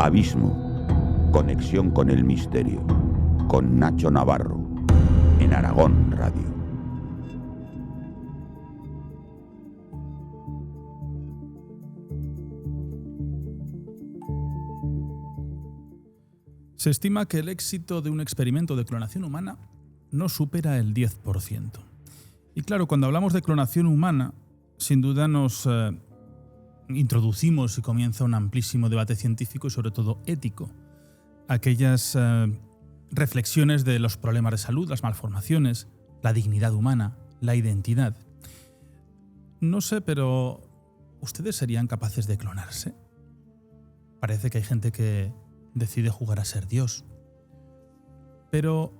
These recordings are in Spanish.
Abismo, conexión con el misterio, con Nacho Navarro, en Aragón Radio. Se estima que el éxito de un experimento de clonación humana no supera el 10%. Y claro, cuando hablamos de clonación humana, sin duda nos introducimos y comienza un amplísimo debate científico y sobre todo ético. Aquellas reflexiones de los problemas de salud, las malformaciones, la dignidad humana, la identidad. No sé, pero ¿ustedes serían capaces de clonarse? Parece que hay gente que decide jugar a ser Dios. Pero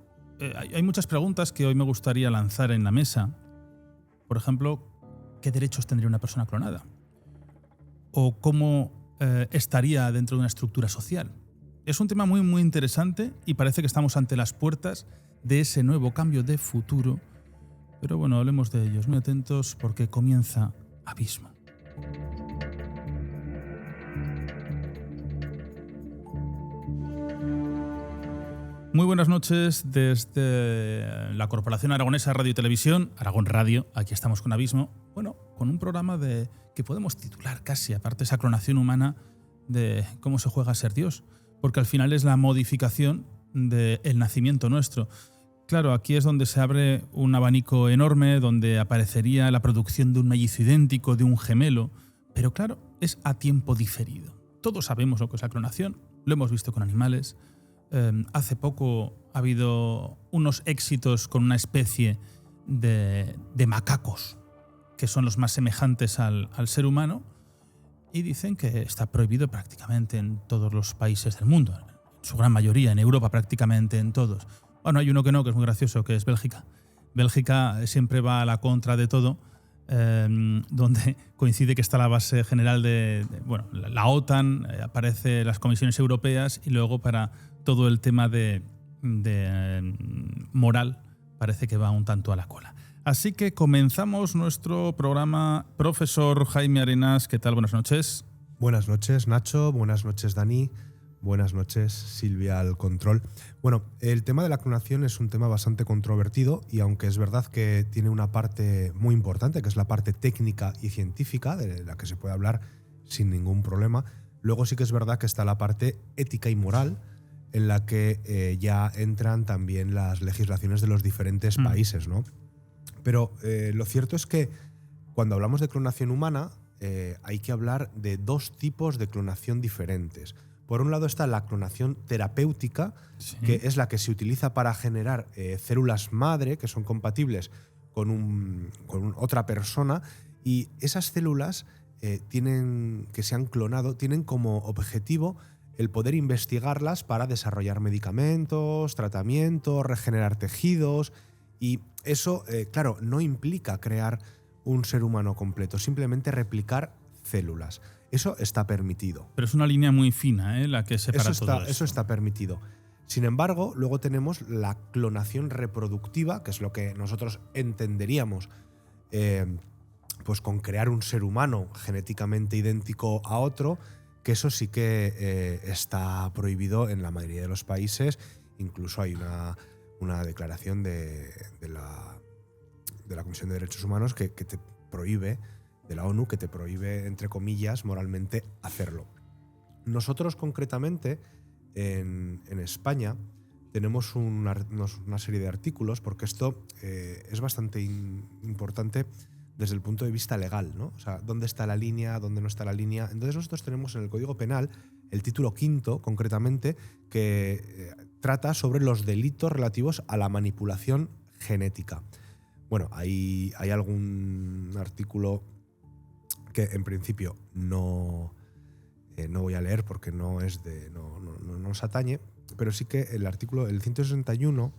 hay muchas preguntas que hoy me gustaría lanzar en la mesa. Por ejemplo, ¿qué derechos tendría una persona clonada? ¿O cómo estaría dentro de una estructura social? Es un tema muy, muy interesante y parece que estamos ante las puertas de ese nuevo cambio de futuro. Pero bueno, hablemos de ellos. Muy atentos porque comienza Abismo. Muy buenas noches desde la Corporación Aragonesa Radio y Televisión, Aragón Radio. Aquí estamos con Abismo. Bueno, con un programa que podemos titular casi, aparte de esa clonación humana, de cómo se juega a ser Dios. Porque al final es la modificación del nacimiento nuestro. Claro, aquí es donde se abre un abanico enorme, donde aparecería la producción de un mellizo idéntico, de un gemelo. Pero claro, es a tiempo diferido. Todos sabemos lo que es la clonación, lo hemos visto con animales. Hace poco ha habido unos éxitos con una especie de macacos que son los más semejantes al ser humano y dicen que está prohibido prácticamente en todos los países del mundo, en su gran mayoría, en Europa prácticamente en todos. Bueno, hay uno que no, que es muy gracioso, que es Bélgica. Bélgica siempre va a la contra de todo, donde coincide que está la base general de la OTAN, aparece las comisiones europeas y luego para todo el tema de moral parece que va un tanto a la cola. Así que comenzamos nuestro programa. Profesor Jaime Arenas, ¿qué tal? Buenas noches. Buenas noches, Nacho. Buenas noches, Dani. Buenas noches, Silvia al control. Bueno, el tema de la clonación es un tema bastante controvertido y aunque es verdad que tiene una parte muy importante, que es la parte técnica y científica, de la que se puede hablar sin ningún problema, luego sí que es verdad que está la parte ética y moral, en la que ya entran también las legislaciones de los diferentes países, ¿no? Pero lo cierto es que cuando hablamos de clonación humana hay que hablar de dos tipos de clonación diferentes. Por un lado está la clonación terapéutica, sí, que es la que se utiliza para generar células madre que son compatibles con otra persona, y esas células que se han clonado tienen como objetivo el poder investigarlas para desarrollar medicamentos, tratamientos, regenerar tejidos, y eso, claro, no implica crear un ser humano completo, simplemente replicar células. Eso está permitido. Pero es una línea muy fina, la que separa todo eso. Eso está permitido. Sin embargo, luego tenemos la clonación reproductiva, que es lo que nosotros entenderíamos pues con crear un ser humano genéticamente idéntico a otro, que eso sí que está prohibido en la mayoría de los países. Incluso hay una declaración de la Comisión de Derechos Humanos que te prohíbe, de la ONU, que te prohíbe, entre comillas, moralmente hacerlo. Nosotros concretamente en España tenemos una serie de artículos, porque esto es bastante importante desde el punto de vista legal, ¿no? O sea, ¿dónde está la línea? ¿Dónde no está la línea? Entonces nosotros tenemos en el Código Penal el título 5, concretamente, que trata sobre los delitos relativos a la manipulación genética. Bueno, hay algún artículo que en principio no voy a leer porque no nos atañe, pero sí que el artículo, el 161,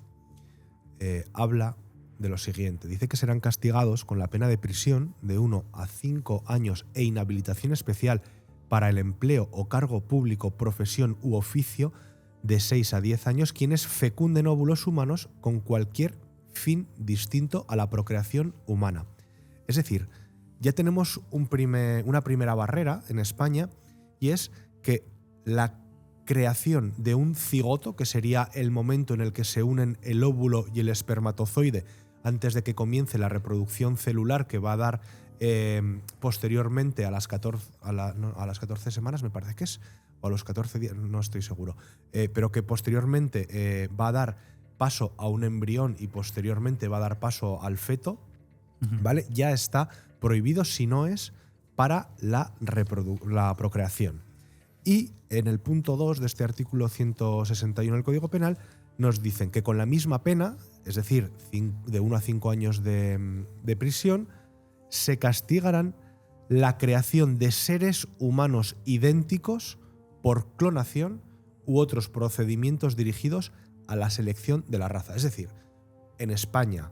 habla de lo siguiente. Dice que serán castigados con la pena de prisión de 1 a 5 años e inhabilitación especial para el empleo o cargo público, profesión u oficio de 6 a 10 años quienes fecunden óvulos humanos con cualquier fin distinto a la procreación humana. Es decir, ya tenemos una primera barrera en España, y es que la creación de un cigoto, que sería el momento en el que se unen el óvulo y el espermatozoide antes de que comience la reproducción celular, que va a dar posteriormente a las 14 semanas, me parece que es, o a los 14 días, no estoy seguro, pero que posteriormente va a dar paso a un embrión y posteriormente va a dar paso al feto, ¿vale? Ya está prohibido si no es para la procreación. Y en el punto 2 de este artículo 161 del Código Penal nos dicen que con la misma pena, es decir, de 1 a 5 años de prisión, se castigarán la creación de seres humanos idénticos por clonación u otros procedimientos dirigidos a la selección de la raza. Es decir, en España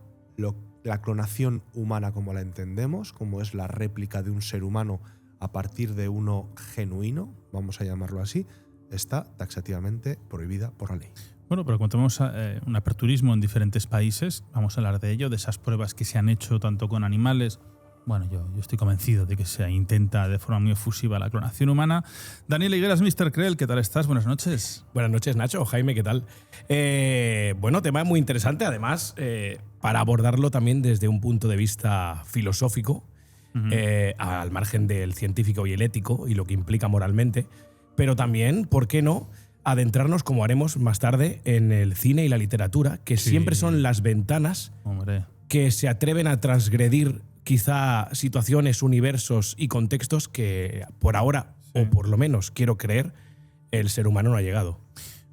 la clonación humana como la entendemos, como es la réplica de un ser humano a partir de uno genuino, vamos a llamarlo así, está taxativamente prohibida por la ley. Bueno, pero como tenemos un aperturismo en diferentes países, vamos a hablar de ello, de esas pruebas que se han hecho tanto con animales. Bueno, yo estoy convencido de que se intenta de forma muy efusiva la clonación humana. Daniel Higueras, Mr. Creel, ¿qué tal estás? Buenas noches. Buenas noches, Nacho. Jaime, ¿qué tal? Bueno, tema muy interesante, además, para abordarlo también desde un punto de vista filosófico, al margen del científico y el ético y lo que implica moralmente, pero también, ¿por qué no?, adentrarnos, como haremos más tarde, en el cine y la literatura, que siempre son las ventanas que se atreven a transgredir quizá situaciones, universos y contextos que por ahora, o por lo menos quiero creer, el ser humano no ha llegado.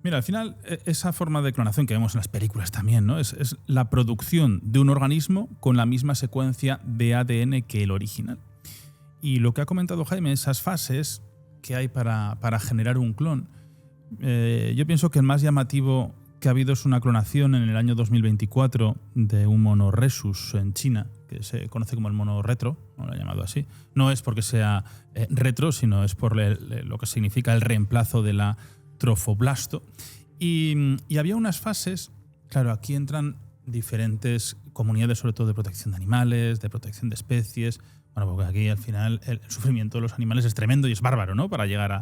Mira, al final, esa forma de clonación que vemos en las películas también, ¿no? Es la producción de un organismo con la misma secuencia de ADN que el original. Y lo que ha comentado Jaime, esas fases que hay para generar un clon, yo pienso que el más llamativo que ha habido es una clonación en el año 2024 de un mono rhesus en China, que se conoce como el mono retro, no lo he llamado así. No es porque sea retro, sino es por lo que significa el reemplazo de la trofoblasto. Y había unas fases, claro, aquí entran diferentes comunidades, sobre todo de protección de animales, de protección de especies. Bueno, porque aquí al final el sufrimiento de los animales es tremendo y es bárbaro, ¿no?, para llegar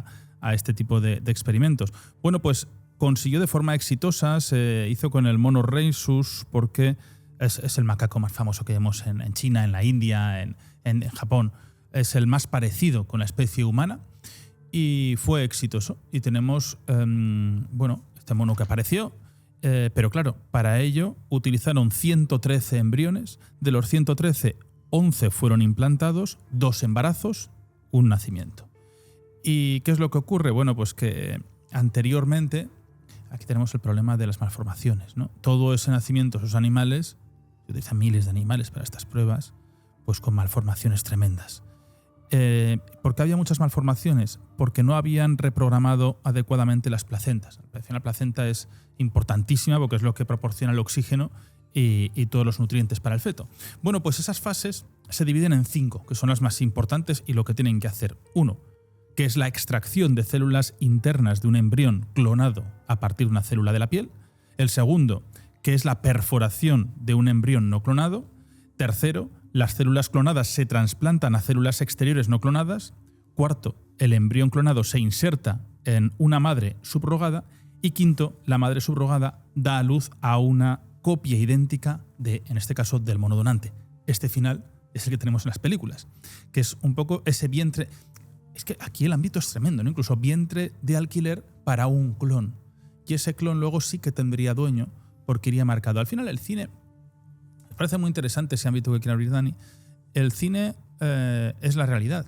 a este tipo de experimentos. Bueno, pues consiguió de forma exitosa, se hizo con el mono rhesus porque es el macaco más famoso que vemos en China, en la India, en Japón. Es el más parecido con la especie humana y fue exitoso. Y tenemos, este mono que apareció, pero claro, para ello utilizaron 113 embriones. De los 113, 11 fueron implantados, 2 embarazos, un nacimiento. ¿Y qué es lo que ocurre? Bueno, pues que anteriormente, aquí tenemos el problema de las malformaciones, ¿no? Todo ese nacimiento, esos animales, se utilizan miles de animales para estas pruebas, pues con malformaciones tremendas. ¿Por qué había muchas malformaciones? Porque no habían reprogramado adecuadamente las placentas. La placenta es importantísima porque es lo que proporciona el oxígeno y todos los nutrientes para el feto. Bueno, pues esas fases se dividen en 5, que son las más importantes y lo que tienen que hacer. 1, que es la extracción de células internas de un embrión clonado a partir de una célula de la piel. El segundo, que es la perforación de un embrión no clonado. Tercero, las células clonadas se trasplantan a células exteriores no clonadas. Cuarto, el embrión clonado se inserta en una madre subrogada. Y quinto, la madre subrogada da a luz a una copia idéntica en este caso, del mono donante. Este final es el que tenemos en las películas, que es un poco ese vientre. Es que aquí el ámbito es tremendo, ¿no? Incluso vientre de alquiler para un clon. Y ese clon luego sí que tendría dueño porque iría marcado. Al final el cine, me parece muy interesante ese ámbito que quiere abrir Dani. El cine es la realidad.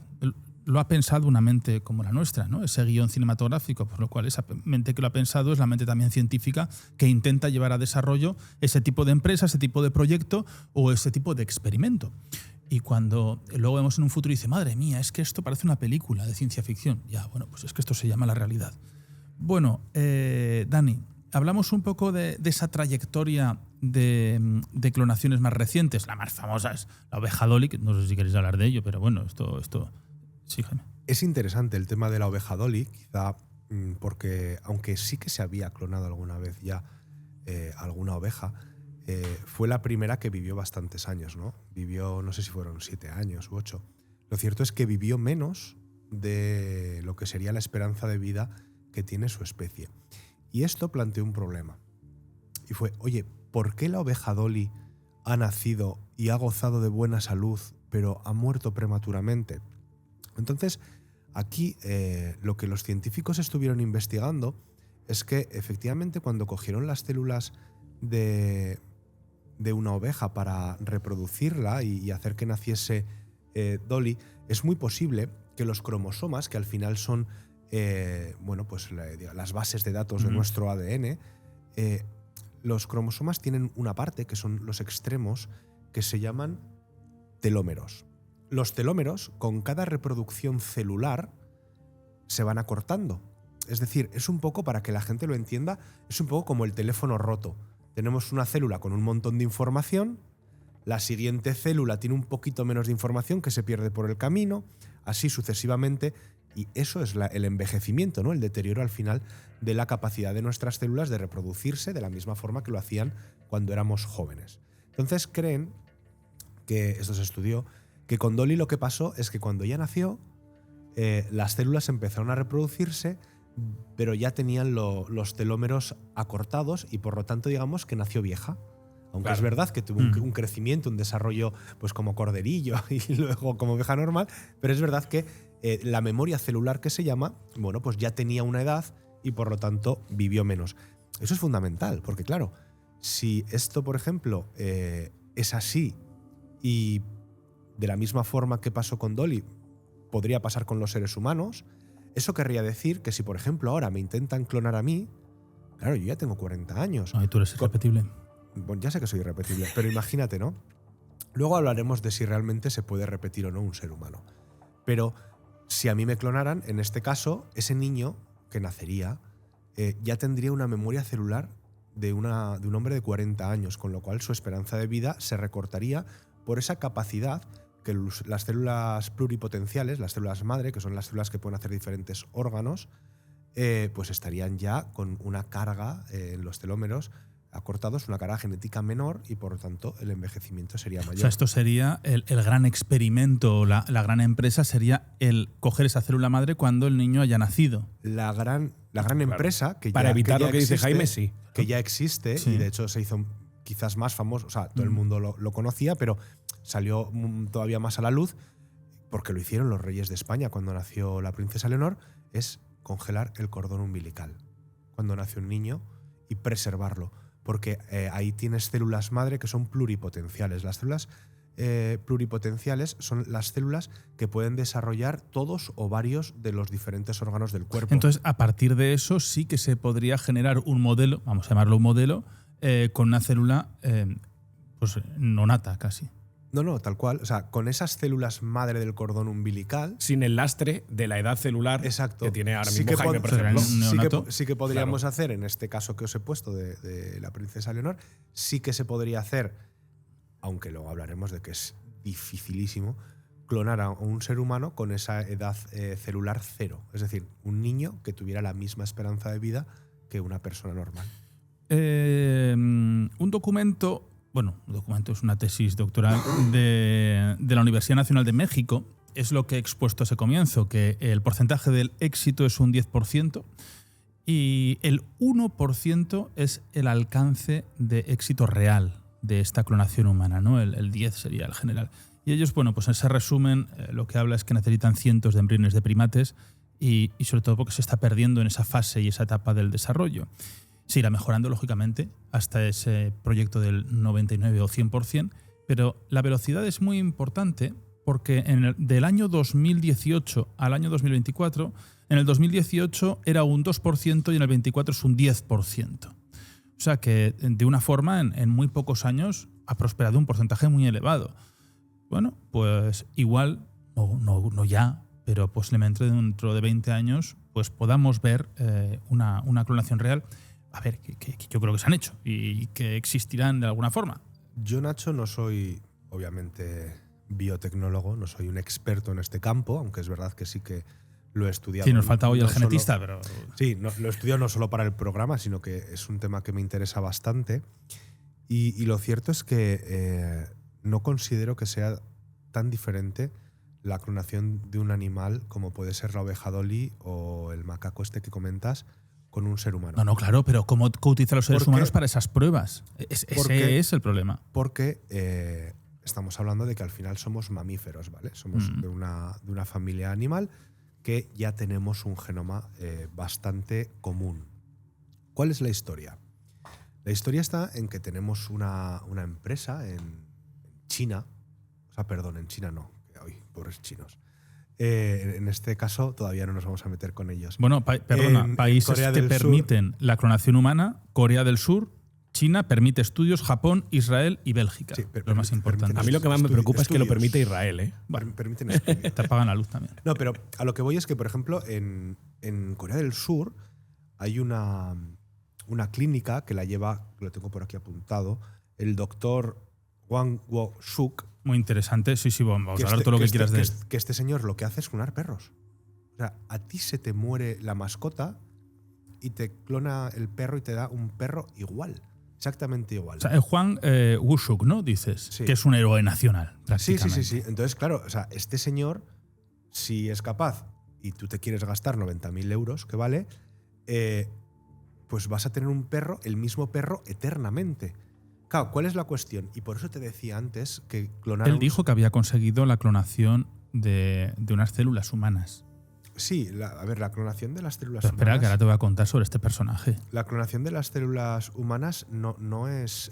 Lo ha pensado una mente como la nuestra, ¿no? Ese guión cinematográfico, por lo cual esa mente que lo ha pensado es la mente también científica que intenta llevar a desarrollo ese tipo de empresa, ese tipo de proyecto o ese tipo de experimento. Y cuando luego vemos en un futuro y dice, madre mía, es que esto parece una película de ciencia ficción. Ya, bueno, pues es que esto se llama la realidad. Bueno, Dani, hablamos un poco de esa trayectoria de clonaciones más recientes. La más famosa es la oveja Dolly, que no sé si queréis hablar de ello, pero bueno, esto sí, Jaime. Es interesante el tema de la oveja Dolly, quizá porque, aunque sí que se había clonado alguna vez ya alguna oveja, fue la primera que vivió bastantes años, ¿no? Vivió, no sé si fueron 7 años u 8. Lo cierto es que vivió menos de lo que sería la esperanza de vida que tiene su especie. Y esto planteó un problema. Y fue, oye, ¿por qué la oveja Dolly ha nacido y ha gozado de buena salud, pero ha muerto prematuramente? Entonces, aquí lo que los científicos estuvieron investigando es que efectivamente cuando cogieron las células de una oveja para reproducirla y hacer que naciese Dolly, es muy posible que los cromosomas, que al final son pues las bases de datos de nuestro ADN, los cromosomas tienen una parte, que son los extremos, que se llaman telómeros. Los telómeros, con cada reproducción celular, se van acortando. Es decir, es un poco, para que la gente lo entienda, es un poco como el teléfono roto. Tenemos una célula con un montón de información, la siguiente célula tiene un poquito menos de información que se pierde por el camino, así sucesivamente, y eso es el envejecimiento, ¿no? El deterioro al final de la capacidad de nuestras células de reproducirse de la misma forma que lo hacían cuando éramos jóvenes. Entonces creen que, esto se estudió, que con Dolly lo que pasó es que cuando ella nació, las células empezaron a reproducirse, pero ya tenían los telómeros acortados y por lo tanto digamos que nació vieja. Aunque claro, es verdad que tuvo un crecimiento, un desarrollo pues como corderillo y luego como oveja normal, pero es verdad que la memoria celular, que se llama, bueno, pues ya tenía una edad y por lo tanto vivió menos. Eso es fundamental, porque claro, si esto, por ejemplo, es así y de la misma forma que pasó con Dolly, podría pasar con los seres humanos, eso querría decir que si, por ejemplo, ahora me intentan clonar a mí, claro, yo ya tengo 40 años. Ay, tú eres irrepetible. Bueno, ya sé que soy irrepetible, pero imagínate, ¿no? Luego hablaremos de si realmente se puede repetir o no un ser humano. Pero si a mí me clonaran, en este caso, ese niño que nacería ya tendría una memoria celular de un hombre de 40 años, con lo cual su esperanza de vida se recortaría por esa capacidad que las células pluripotenciales, las células madre, que son las células que pueden hacer diferentes órganos, pues estarían ya con una carga en los telómeros acortados, una carga genética menor y por lo tanto el envejecimiento sería mayor. O sea, esto sería el gran experimento, la gran empresa sería el coger esa célula madre cuando el niño haya nacido. La gran empresa que para ya, evitar que ya lo que existe, dice Jaime, sí. Que ya existe, sí. Y de hecho se hizo quizás más famoso, o sea, todo el mundo lo conocía, pero salió todavía más a la luz porque lo hicieron los reyes de España cuando nació la princesa Leonor, es congelar el cordón umbilical cuando nace un niño y preservarlo. Porque ahí tienes células madre que son pluripotenciales. Las células pluripotenciales son las células que pueden desarrollar todos o varios de los diferentes órganos del cuerpo. Entonces, a partir de eso sí que se podría generar un modelo, vamos a llamarlo un modelo, con una célula pues no nata casi. No, tal cual. O sea, con esas células madre del cordón umbilical. Sin el lastre de la edad celular. Exacto. Que tiene ahora mismo sí que Jaime, por ejemplo. Sí que podríamos hacer, en este caso que os he puesto de la princesa Leonor, sí que se podría hacer, aunque luego hablaremos de que es dificilísimo, clonar a un ser humano con esa edad celular cero. Es decir, un niño que tuviera la misma esperanza de vida que una persona normal. Un documento es una tesis doctoral de la Universidad Nacional de México, es lo que he expuesto a ese comienzo, que el porcentaje del éxito es un 10% y el 1% es el alcance de éxito real de esta clonación humana, ¿no? El 10 sería el general. Y ellos, bueno, pues en ese resumen lo que habla es que necesitan cientos de embriones de primates y sobre todo porque se está perdiendo en esa fase y esa etapa del desarrollo. Se irá mejorando, lógicamente, hasta ese proyecto del 99 o 100%, pero la velocidad es muy importante porque del año 2018 al año 2024, en el 2018 era un 2% y en el 24 es un 10%. O sea que, de una forma, en muy pocos años ha prosperado un porcentaje muy elevado. Bueno, pues igual, no ya, pero posiblemente dentro de 20 años pues podamos ver una clonación real. A ver, que yo creo que se han hecho y que existirán de alguna forma. Yo, Nacho, no soy, obviamente, biotecnólogo, no soy un experto en este campo, aunque es verdad que sí que lo he estudiado. Sí, nos falta hoy el genetista, pero... Sí, lo he estudiado no solo para el programa, sino que es un tema que me interesa bastante. Y lo cierto es que no considero que sea tan diferente la clonación de un animal, como puede ser la oveja Dolly o el macaco este que comentas, con un ser humano. No, claro, pero ¿cómo utilizan los seres humanos para esas pruebas? Ese es el problema. Porque estamos hablando de que al final somos mamíferos, ¿vale? Somos de una familia animal que ya tenemos un genoma bastante común. ¿Cuál es la historia? La historia está en que tenemos una empresa en China, en China no, ay, pobres chinos. En este caso todavía no nos vamos a meter con ellos. Bueno, países que permiten la clonación humana: Corea del Sur, China permite estudios, Japón, Israel y Bélgica. Sí, lo más importante. A mí lo que más me preocupa es que lo permite Israel, ¿eh? Bueno, permiten estudios. Te apagan la luz también. No, pero a lo que voy es que, por ejemplo, en Corea del Sur hay una clínica que la lleva, lo tengo por aquí apuntado, el doctor Wang Wo-suk. Muy interesante. Sí, vamos a hablar todo lo que quieras de él. Que este señor lo que hace es clonar perros. O sea, a ti se te muere la mascota y te clona el perro y te da un perro igual. Exactamente igual. O sea, Juan Wo-suk, ¿no? Dices, sí. Que es un héroe nacional, prácticamente. Sí. Entonces, claro, o sea, este señor, si es capaz y tú te quieres gastar 90.000 euros, que vale, pues vas a tener un perro, el mismo perro, eternamente. Claro, ¿cuál es la cuestión? Y por eso te decía antes que clonar. Él dijo que había conseguido la clonación de unas células humanas. Sí, la clonación de las células humanas. Espera, que ahora te voy a contar sobre este personaje. La clonación de las células humanas no es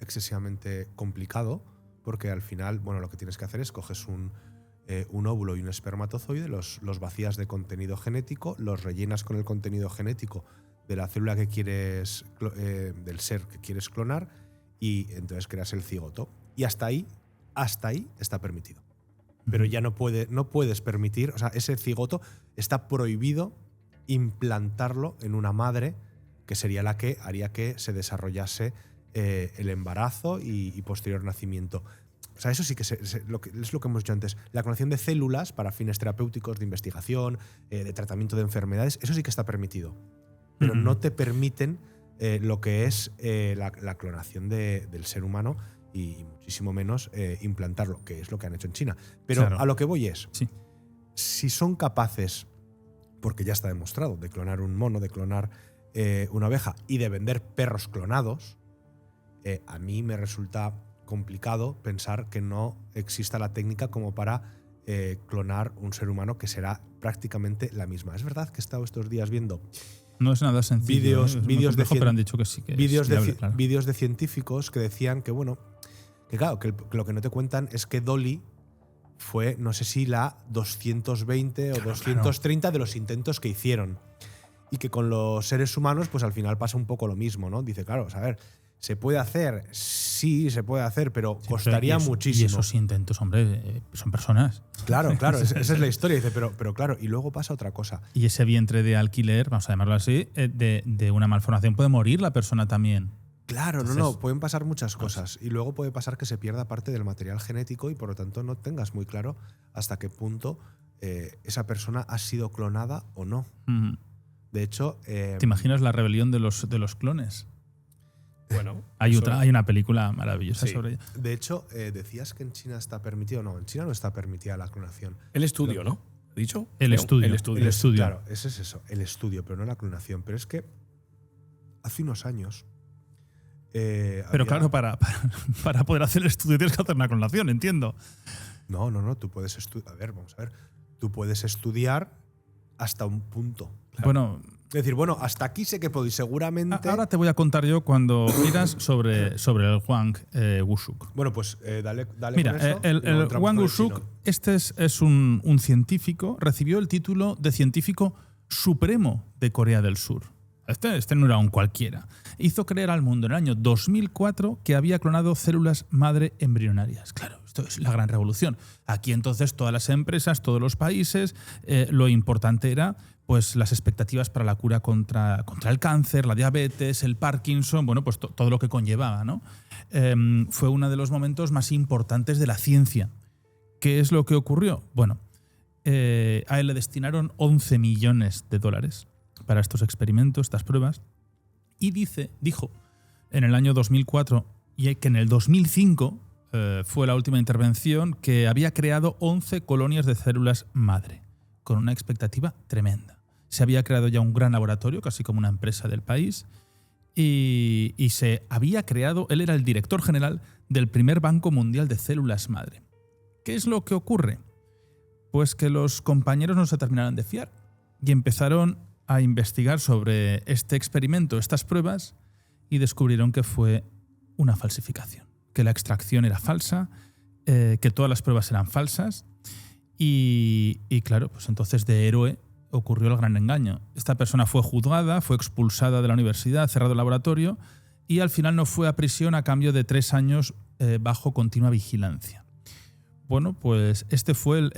excesivamente complicado, porque al final, bueno, lo que tienes que hacer es coges un óvulo y un espermatozoide, los vacías de contenido genético, los rellenas con el contenido genético de la célula que quieres, del ser que quieres clonar, y entonces creas el cigoto. Y hasta ahí está permitido. Pero ya no puedes permitir, o sea, ese cigoto está prohibido implantarlo en una madre, que sería la que haría que se desarrollase el embarazo y posterior nacimiento. O sea, eso sí que es lo que hemos dicho antes. La clonación de células para fines terapéuticos, de investigación, de tratamiento de enfermedades, eso sí que está permitido. Pero no te permiten lo que es la clonación del ser humano, y muchísimo menos implantarlo, que es lo que han hecho en China. Pero claro, a lo que voy es, sí, si son capaces, porque ya está demostrado, de clonar un mono, de clonar una oveja y de vender perros clonados, a mí me resulta complicado pensar que no exista la técnica como para clonar un ser humano, que será prácticamente la misma. Es verdad que he estado estos días viendo... No es nada sencillo. Vídeos de científicos que decían que, bueno, que claro, que lo que no te cuentan es que Dolly fue, no sé si la 220 o 230 de los intentos que hicieron. Y que con los seres humanos, pues al final pasa un poco lo mismo, ¿no? Dice, claro, a ver, ¿se puede hacer? Sí, se puede hacer, pero costaría muchísimo. Y esos intentos, hombre, son personas. Claro, esa es la historia. Dice, pero claro, y luego pasa otra cosa. Y ese vientre de alquiler, vamos a llamarlo así, de una malformación puede morir la persona también. Claro, entonces, pueden pasar muchas cosas. Y luego puede pasar que se pierda parte del material genético y por lo tanto no tengas muy claro hasta qué punto esa persona ha sido clonada o no. De hecho... ¿Te imaginas la rebelión de los clones? Bueno, hay una película maravillosa sobre ella. De hecho, decías que en China está permitido. No, en China no está permitida la clonación. El estudio, ¿no? ¿He dicho? El estudio. Claro, ese es eso, el estudio, pero no la clonación. Pero es que hace unos años... pero claro, para poder hacer el estudio tienes que hacer una clonación, entiendo. No, tú puedes estudiar. A ver, vamos a ver. Tú puedes estudiar hasta un punto. Claro. Bueno... Es decir, bueno, hasta aquí sé que puedo y seguramente... Ahora te voy a contar yo cuando quieras sobre el Wang Wo-suk. Bueno, pues dale. Mira, con eso, el Wang Wo-suk, este es un científico, recibió el título de científico supremo de Corea del Sur. Este no era un cualquiera. Hizo creer al mundo en el año 2004 que había clonado células madre embrionarias. Claro, esto es la gran revolución. Aquí entonces todas las empresas, todos los países, lo importante era pues las expectativas para la cura contra el cáncer, la diabetes, el Parkinson, bueno, pues todo lo que conllevaba, ¿no? Fue uno de los momentos más importantes de la ciencia. ¿Qué es lo que ocurrió? Bueno, a él le destinaron $11 millones para estos experimentos, estas pruebas, y dijo en el año 2004 y que en el 2005 fue la última intervención, que había creado 11 colonias de células madre, con una expectativa tremenda. Se había creado ya un gran laboratorio, casi como una empresa del país, y se había creado, él era el director general del primer Banco Mundial de Células Madre. ¿Qué es lo que ocurre? Pues que los compañeros no se terminaron de fiar y empezaron a investigar sobre este experimento, estas pruebas, y descubrieron que fue una falsificación, que la extracción era falsa, que todas las pruebas eran falsas y claro, pues entonces de héroe ocurrió el gran engaño. Esta persona fue juzgada, fue expulsada de la universidad, cerrado el laboratorio y al final no fue a prisión a cambio de 3 años bajo continua vigilancia. Bueno, pues este fue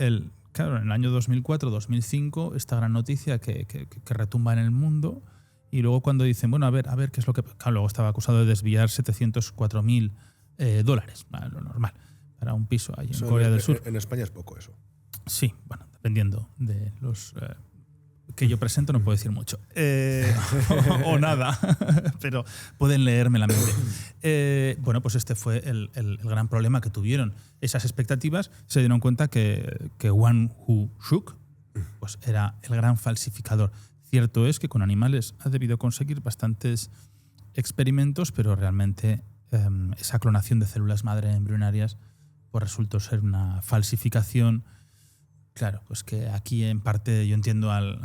claro, en el año 2004-2005, esta gran noticia que retumba en el mundo. Y luego cuando dicen, bueno, a ver, ¿qué es lo que...? Claro, luego estaba acusado de desviar $704.000, lo normal, para un piso ahí en Corea del Sur. En España es poco eso. Sí, bueno, dependiendo de los que yo presento no puedo decir mucho. O nada, pero pueden leerme la mente. Bueno, pues este fue el gran problema que tuvieron. Esas expectativas, se dieron cuenta que Wang Hu-shuk pues era el gran falsificador. Cierto es que con animales ha debido conseguir bastantes experimentos, pero realmente esa clonación de células madre embrionarias pues resultó ser una falsificación. Claro, pues que aquí en parte yo entiendo al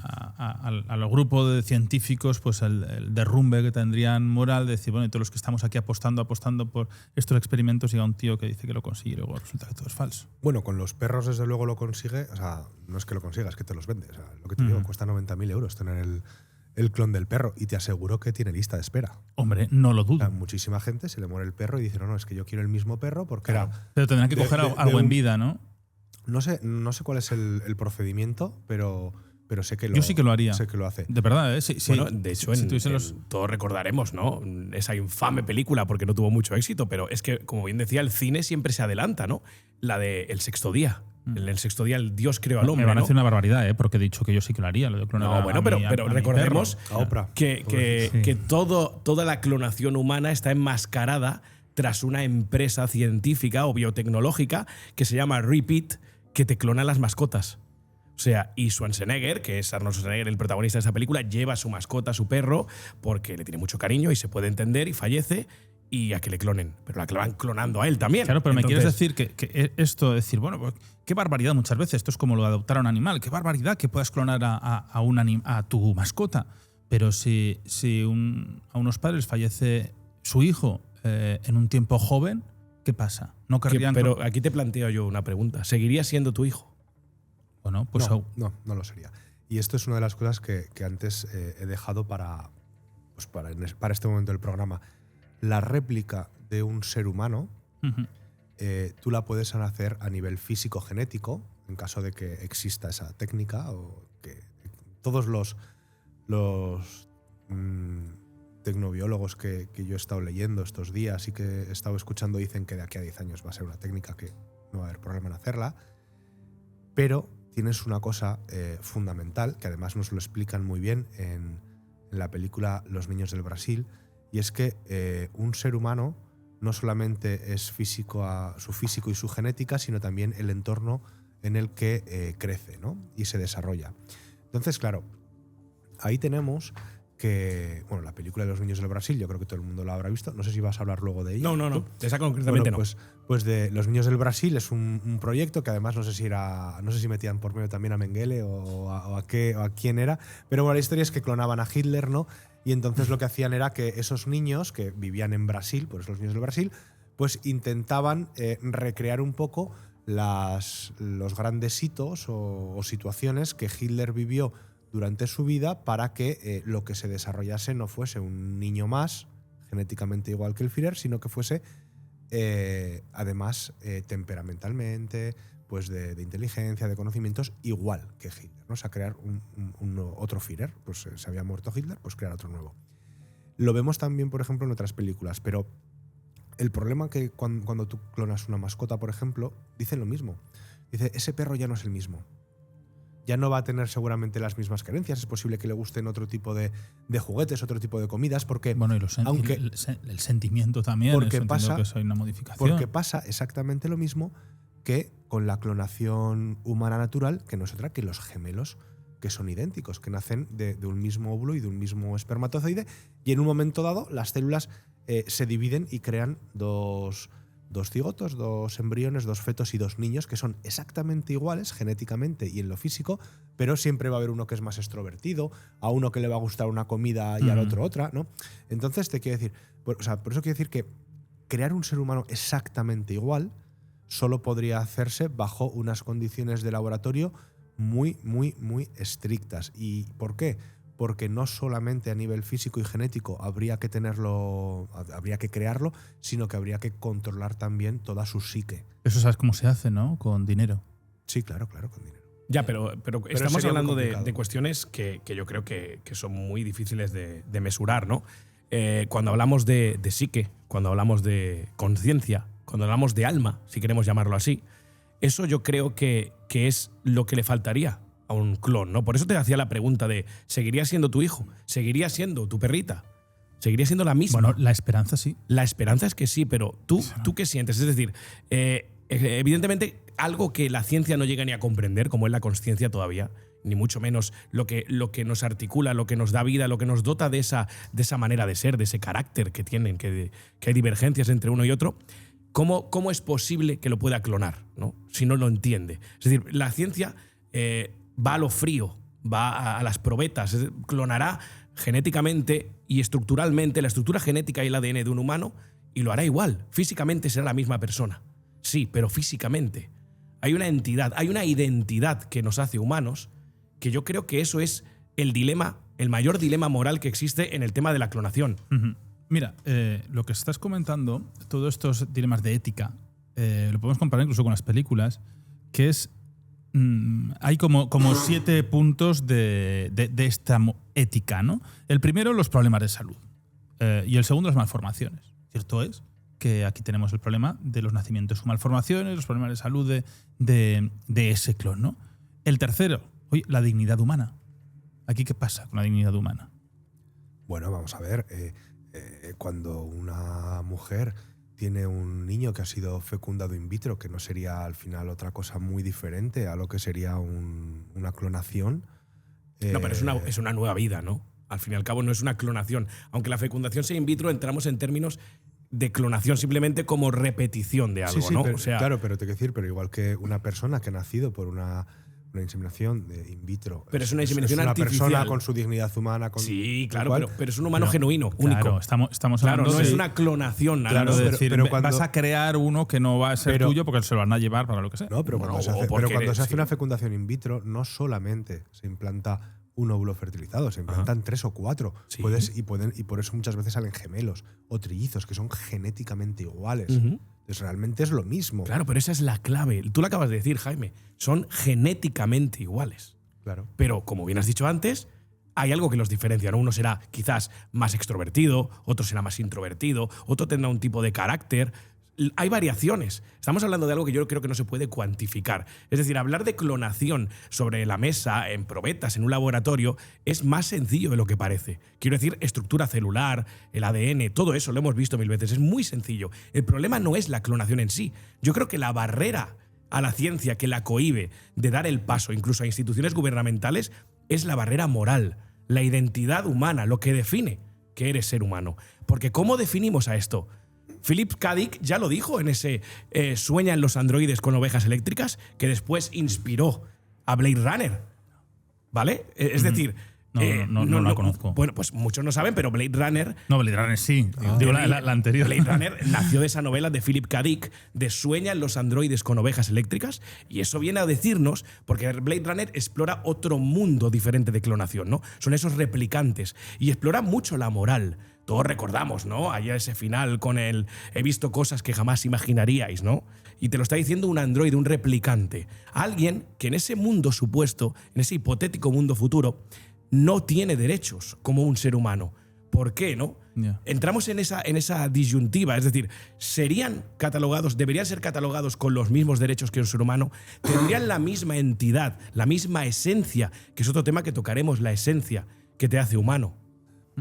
grupo de científicos, pues el derrumbe que tendrían moral de decir, bueno, y todos los que estamos aquí apostando por estos experimentos, llega un tío que dice que lo consigue y luego resulta que todo es falso. Bueno, con los perros desde luego lo consigue, o sea, no es que lo consiga, es que te los vende. O sea, lo que te digo, cuesta 90.000 euros tener el clon del perro y te aseguro que tiene lista de espera. Hombre, no lo dudo. O sea, muchísima gente se le muere el perro y dice, no, es que yo quiero el mismo perro porque... Claro, pero tendrán que coger algo en vida, ¿no? No sé cuál es el procedimiento, pero sé que lo Yo sí que lo haría. Sé que lo hace. De verdad, ¿eh? Sí, Bueno, de hecho, los... todos recordaremos, ¿no? Esa infame película, porque no tuvo mucho éxito, pero es que, como bien decía, el cine siempre se adelanta, ¿no? La de El sexto día. En el sexto día el Dios creó al hombre. Me van a ¿no? decir una barbaridad, porque he dicho que yo sí que lo haría. Lo de clonar no, bueno, pero recordemos que Sí. toda la clonación humana está enmascarada tras una empresa científica o biotecnológica que se llama Repeat, que te clona las mascotas. O sea, y Schwarzenegger, que es Arnold Schwarzenegger, el protagonista de esa película, lleva a su mascota, a su perro, porque le tiene mucho cariño y se puede entender y fallece y a que le clonen. Pero la van clonando a él también. Claro, pero entonces, me quieres decir que esto, decir, bueno, pues, qué barbaridad muchas veces, esto es como lo de adoptar a un animal, qué barbaridad que puedas clonar a tu mascota. Pero si a unos padres fallece su hijo en un tiempo joven, ¿qué pasa? No querrían. Pero aquí te planteo yo una pregunta. ¿Seguiría siendo tu hijo? Bueno, pues no lo sería. Y esto es una de las cosas que antes he dejado para este momento del programa. La réplica de un ser humano, tú la puedes hacer a nivel físico-genético, en caso de que exista esa técnica, o que todos los tecnobiólogos que yo he estado leyendo estos días y que he estado escuchando dicen que de aquí a 10 años va a ser una técnica que no va a haber problema en hacerla, pero tienes una cosa fundamental, que además nos lo explican muy bien en la película Los niños del Brasil, y es que un ser humano no solamente es su físico y su genética, sino también el entorno en el que crece, ¿no? Y se desarrolla. Entonces, claro, ahí tenemos que, bueno, la película de Los niños del Brasil, yo creo que todo el mundo la habrá visto. No sé si vas a hablar luego de ella. No. De esa concretamente bueno, no. Pues de Los niños del Brasil es un proyecto que además no sé si metían por medio también a Mengele o a quién era, pero bueno, la historia es que clonaban a Hitler, ¿no? Y entonces lo que hacían era que esos niños que vivían en Brasil, por eso Los niños del Brasil, pues intentaban recrear un poco los grandes hitos o situaciones que Hitler vivió durante su vida para que lo que se desarrollase no fuese un niño más, genéticamente igual que el Führer, sino que fuese además temperamentalmente, pues de inteligencia, de conocimientos, igual que Hitler, ¿no? O sea, crear otro Führer. Pues se había muerto Hitler, pues crear otro nuevo. Lo vemos también, por ejemplo, en otras películas, pero el problema es que cuando tú clonas una mascota, por ejemplo, dicen lo mismo. Dice, ese perro ya no es el mismo. ya no va a tener seguramente las mismas creencias. Es posible que le gusten otro tipo de juguetes, otro tipo de comidas, porque Bueno, y el sentimiento también, porque pasa, que eso hay una modificación. Porque pasa exactamente lo mismo que con la clonación humana natural, que no es otra que los gemelos, que son idénticos, que nacen de un mismo óvulo y de un mismo espermatozoide, y en un momento dado las células se dividen y crean dos cigotos, dos embriones, dos fetos y dos niños que son exactamente iguales genéticamente y en lo físico, pero siempre va a haber uno que es más extrovertido, a uno que le va a gustar una comida y al otro otra, ¿no? Entonces te quiero decir, por eso quiero decir que crear un ser humano exactamente igual solo podría hacerse bajo unas condiciones de laboratorio muy, muy, muy estrictas. ¿Y por qué? Porque no solamente a nivel físico y genético habría que crearlo, sino que habría que controlar también toda su psique. Eso sabes cómo se hace, ¿no? Con dinero. Sí, claro, con dinero. Ya, pero estamos hablando de cuestiones que yo creo que son muy difíciles de mesurar, ¿no? Cuando hablamos de psique, cuando hablamos de conciencia, cuando hablamos de alma, si queremos llamarlo así, eso yo creo que es lo que le faltaría a un clon, ¿no? Por eso te hacía la pregunta de ¿seguiría siendo tu hijo? ¿Seguiría siendo tu perrita? ¿Seguiría siendo la misma? Bueno, la esperanza sí. La esperanza es que sí, pero ¿tú qué sientes? Es decir, evidentemente algo que la ciencia no llega ni a comprender, como es la consciencia todavía, ni mucho menos lo que nos articula, lo que nos da vida, lo que nos dota de esa manera de ser, de ese carácter que tienen, que hay divergencias entre uno y otro. ¿Cómo es posible que lo pueda clonar, ¿no? Si no lo entiende? Es decir, la ciencia va a lo frío, va a las probetas, clonará genéticamente y estructuralmente la estructura genética y el ADN de un humano y lo hará igual. Físicamente será la misma persona. Sí, pero físicamente. Hay una entidad, hay una identidad que nos hace humanos, que yo creo que eso es el mayor dilema moral que existe en el tema de la clonación. Uh-huh. Mira, lo que estás comentando, todos estos dilemas de ética, lo podemos comparar incluso con las películas, que es hay como 7 puntos de esta ética, ¿no? El primero, los problemas de salud. Y el segundo, las malformaciones. Cierto es que aquí tenemos el problema de los nacimientos con malformaciones, los problemas de salud de ese clon, ¿no? El tercero, la dignidad humana. ¿Aquí qué pasa con la dignidad humana? Bueno, vamos a ver. Cuando una mujer tiene un niño que ha sido fecundado in vitro, que no sería al final otra cosa muy diferente a lo que sería una clonación. No, pero es una nueva vida, ¿no? Al fin y al cabo no es una clonación. Aunque la fecundación sea in vitro, entramos en términos de clonación simplemente como repetición de algo, sí, ¿no? Pero, o sea, claro, pero te quiero decir, pero igual que una persona que ha nacido por una inseminación de in vitro. Pero es una inseminación artificial. Es una persona con su dignidad humana. Sí, claro, pero es un humano genuino, único. Claro, estamos hablando no es una clonación. Claro, de decir, pero vas a crear uno que no va a ser tuyo porque se lo van a llevar para lo que sea. No, pero cuando se hace una fecundación in vitro, no solamente se implanta un óvulo fertilizado, se implantan 3 o 4. Sí. Y por eso muchas veces salen gemelos o trillizos que son genéticamente iguales. Entonces realmente es lo mismo. Claro, pero esa es la clave. Tú lo acabas de decir, Jaime. Son genéticamente iguales. Claro. Pero, como bien has dicho antes, hay algo que los diferencia, ¿no? Uno será quizás más extrovertido, otro será más introvertido, otro tendrá un tipo de carácter. Hay variaciones. Estamos hablando de algo que yo creo que no se puede cuantificar. Es decir, hablar de clonación sobre la mesa, en probetas, en un laboratorio, es más sencillo de lo que parece. Quiero decir, estructura celular, el ADN, todo eso lo hemos visto 1000 veces. Es muy sencillo. El problema no es la clonación en sí. Yo creo que la barrera a la ciencia que la cohíbe de dar el paso, incluso a instituciones gubernamentales, es la barrera moral, la identidad humana, lo que define que eres ser humano. Porque ¿cómo definimos a esto? Philip K. Dick ya lo dijo en ese Sueña en los androides con ovejas eléctricas, que después inspiró a Blade Runner. ¿Vale? Es decir… No la conozco. Bueno, pues muchos no saben, pero Blade Runner… No, Blade Runner sí. Digo la anterior. Blade Runner nació de esa novela de Philip K. Dick, de Sueña en los androides con ovejas eléctricas, y eso viene a decirnos, porque Blade Runner explora otro mundo diferente de clonación, ¿no? Son esos replicantes, y explora mucho la moral. Todos recordamos, ¿no? Allá ese final con el he visto cosas que jamás imaginaríais, ¿no? Y te lo está diciendo un androide, un replicante. Alguien que en ese mundo supuesto, en ese hipotético mundo futuro, no tiene derechos como un ser humano. ¿por qué, no? Ya. Entramos en esa disyuntiva, es decir, deberían ser catalogados con los mismos derechos que un ser humano, tendrían la misma entidad, la misma esencia, que es otro tema que tocaremos, la esencia que te hace humano.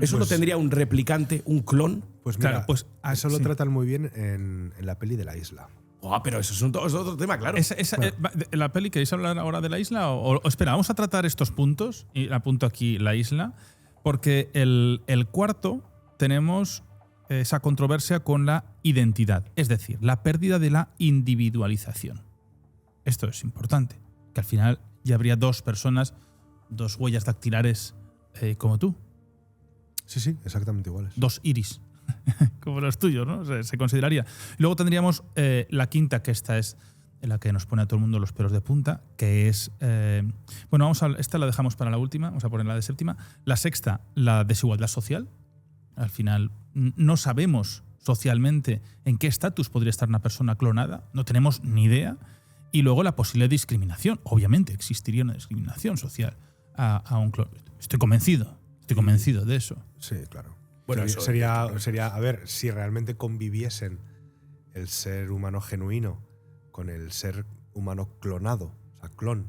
¿Eso no tendría un replicante, un clon? Pues mira, Claro, pues, eso lo sí. tratan muy bien en la peli de La Isla. Pero eso es otro tema, claro. ¿La peli queréis hablar ahora de La Isla? O espera, vamos a tratar estos puntos, y apunto aquí La Isla, porque el cuarto tenemos esa controversia con la identidad, es decir, la pérdida de la individualización. Esto es importante, que al final ya habría dos personas, dos huellas dactilares como tú, Sí, exactamente iguales. dos iris, como los tuyos, ¿no? Se consideraría. Luego tendríamos la quinta, que esta es la que nos pone a todo el mundo los pelos de punta, que es… bueno, esta la dejamos para la última, vamos a poner la de séptima. La sexta, la desigualdad social. Al final, no sabemos socialmente en qué estatus podría estar una persona clonada, no tenemos ni idea. Y luego la posible discriminación. Obviamente existiría una discriminación social a un clon. Estoy convencido de eso. Sí, claro. Bueno, sería, eso- sería, a ver, si realmente conviviesen el ser humano genuino con el ser humano clonado, o sea, clon,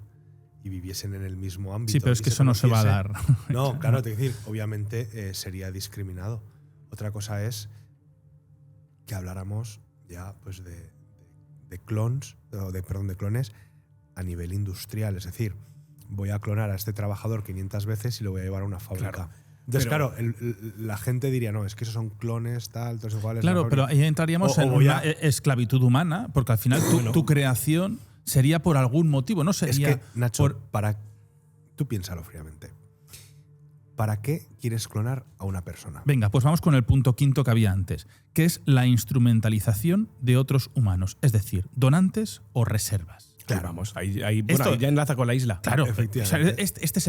y viviesen en el mismo ámbito. Sí, pero es y que eso no se va a dar. conociesen. No, claro, te quiero decir, obviamente sería discriminado. Otra cosa es que habláramos ya pues de clones a nivel industrial. Es decir, voy a clonar a este trabajador 500 veces y lo voy a llevar a una fábrica. Claro. Entonces, Pero- claro, la gente diría, no, es que esos son clones, tal, todos iguales. Claro, la pero fábrica. ahí entraríamos O en voy una a- esclavitud humana, porque al final tu creación sería por algún motivo, no Es sería que, Nacho, por… tú piénsalo fríamente. ¿Para qué quieres clonar a una persona? Venga, pues vamos con el punto quinto que había antes, que es la instrumentalización de otros humanos, es decir, donantes o reservas. Claro, vamos, ahí Esto- ya enlaza con La Isla. Claro, Efectivamente. o sea, este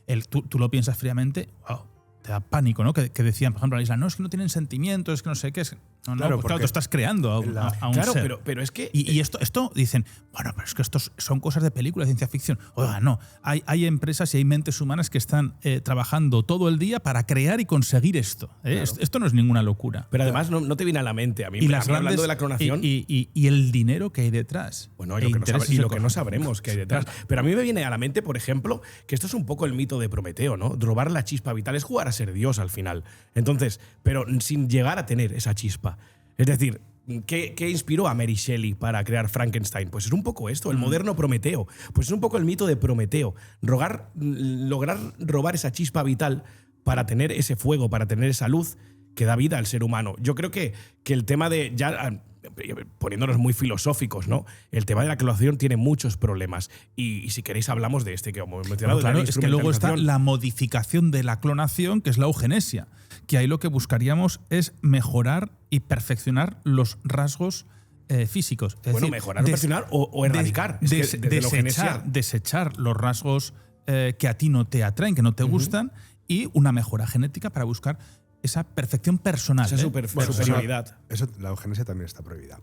es tú lo piensas fríamente, wow, te da pánico, ¿no? Que decían, por ejemplo, en La Isla, no, es que no tienen sentimientos, es que no sé qué es. No, Claro, pues claro, porque tú estás creando a un Claro, ser. pero es que… Y esto dicen, bueno, pero es que estos son cosas de película, de ciencia ficción. Oiga, no, hay empresas y hay mentes humanas que están trabajando todo el día para crear y conseguir esto. Esto no es ninguna locura. Pero además no te viene a la mente. A mí, Y las hablando grandes, de la clonación… y el dinero que hay detrás. Bueno, E y lo intereses que no económicos. sabremos que hay detrás. Pero a mí me viene a la mente, por ejemplo, que esto es un poco el mito de Prometeo, ¿no? Robar la chispa vital es jugar a ser Dios al final. Entonces, pero sin llegar a tener esa chispa. Es decir, ¿qué inspiró a Mary Shelley para crear Frankenstein? Pues es un poco esto, el moderno Prometeo. Pues es un poco el mito de Prometeo. Lograr robar esa chispa vital para tener ese fuego, para tener esa luz que da vida al ser humano. Yo creo que el tema de… ya poniéndonos muy filosóficos, ¿no? El tema de la clonación tiene muchos problemas. Y si queréis hablamos de este que hemos mencionado. Claro, de la es que luego está instrumentalización. la modificación de la clonación, que es la eugenesia, que ahí lo que buscaríamos es mejorar y perfeccionar los rasgos físicos. Es Bueno, decir, mejorar, perfeccionar o erradicar. Es que desde la eugenesia… desechar los rasgos que a ti no te atraen, que no te gustan, y una mejora genética para buscar esa perfección personal. Esa superioridad. Eso, la eugenesia también está prohibida.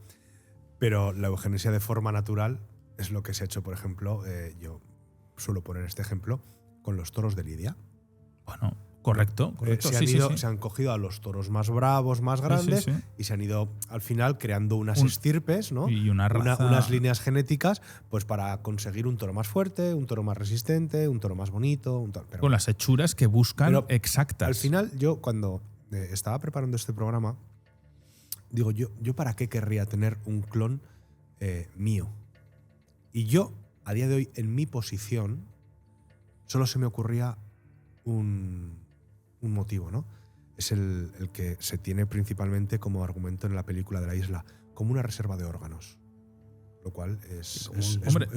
Pero la eugenesia de forma natural es lo que se ha hecho, por ejemplo, yo suelo poner este ejemplo, con los toros de Lidia. Bueno, correcto. Se han cogido a los toros más bravos, más grandes, sí. y se han ido al final creando unas estirpes, ¿no? Y una raza… unas líneas genéticas, pues para conseguir un toro más fuerte, un toro más resistente, un toro más bonito. Pero con las hechuras que buscan Pero exactas. al final, yo cuando estaba preparando este programa, digo, yo ¿para qué querría tener un clon mío? Y yo, a día de hoy, en mi posición, solo se me ocurría un motivo, ¿no? Es el que se tiene principalmente como argumento en la película de La Isla, como una reserva de órganos. Lo cual es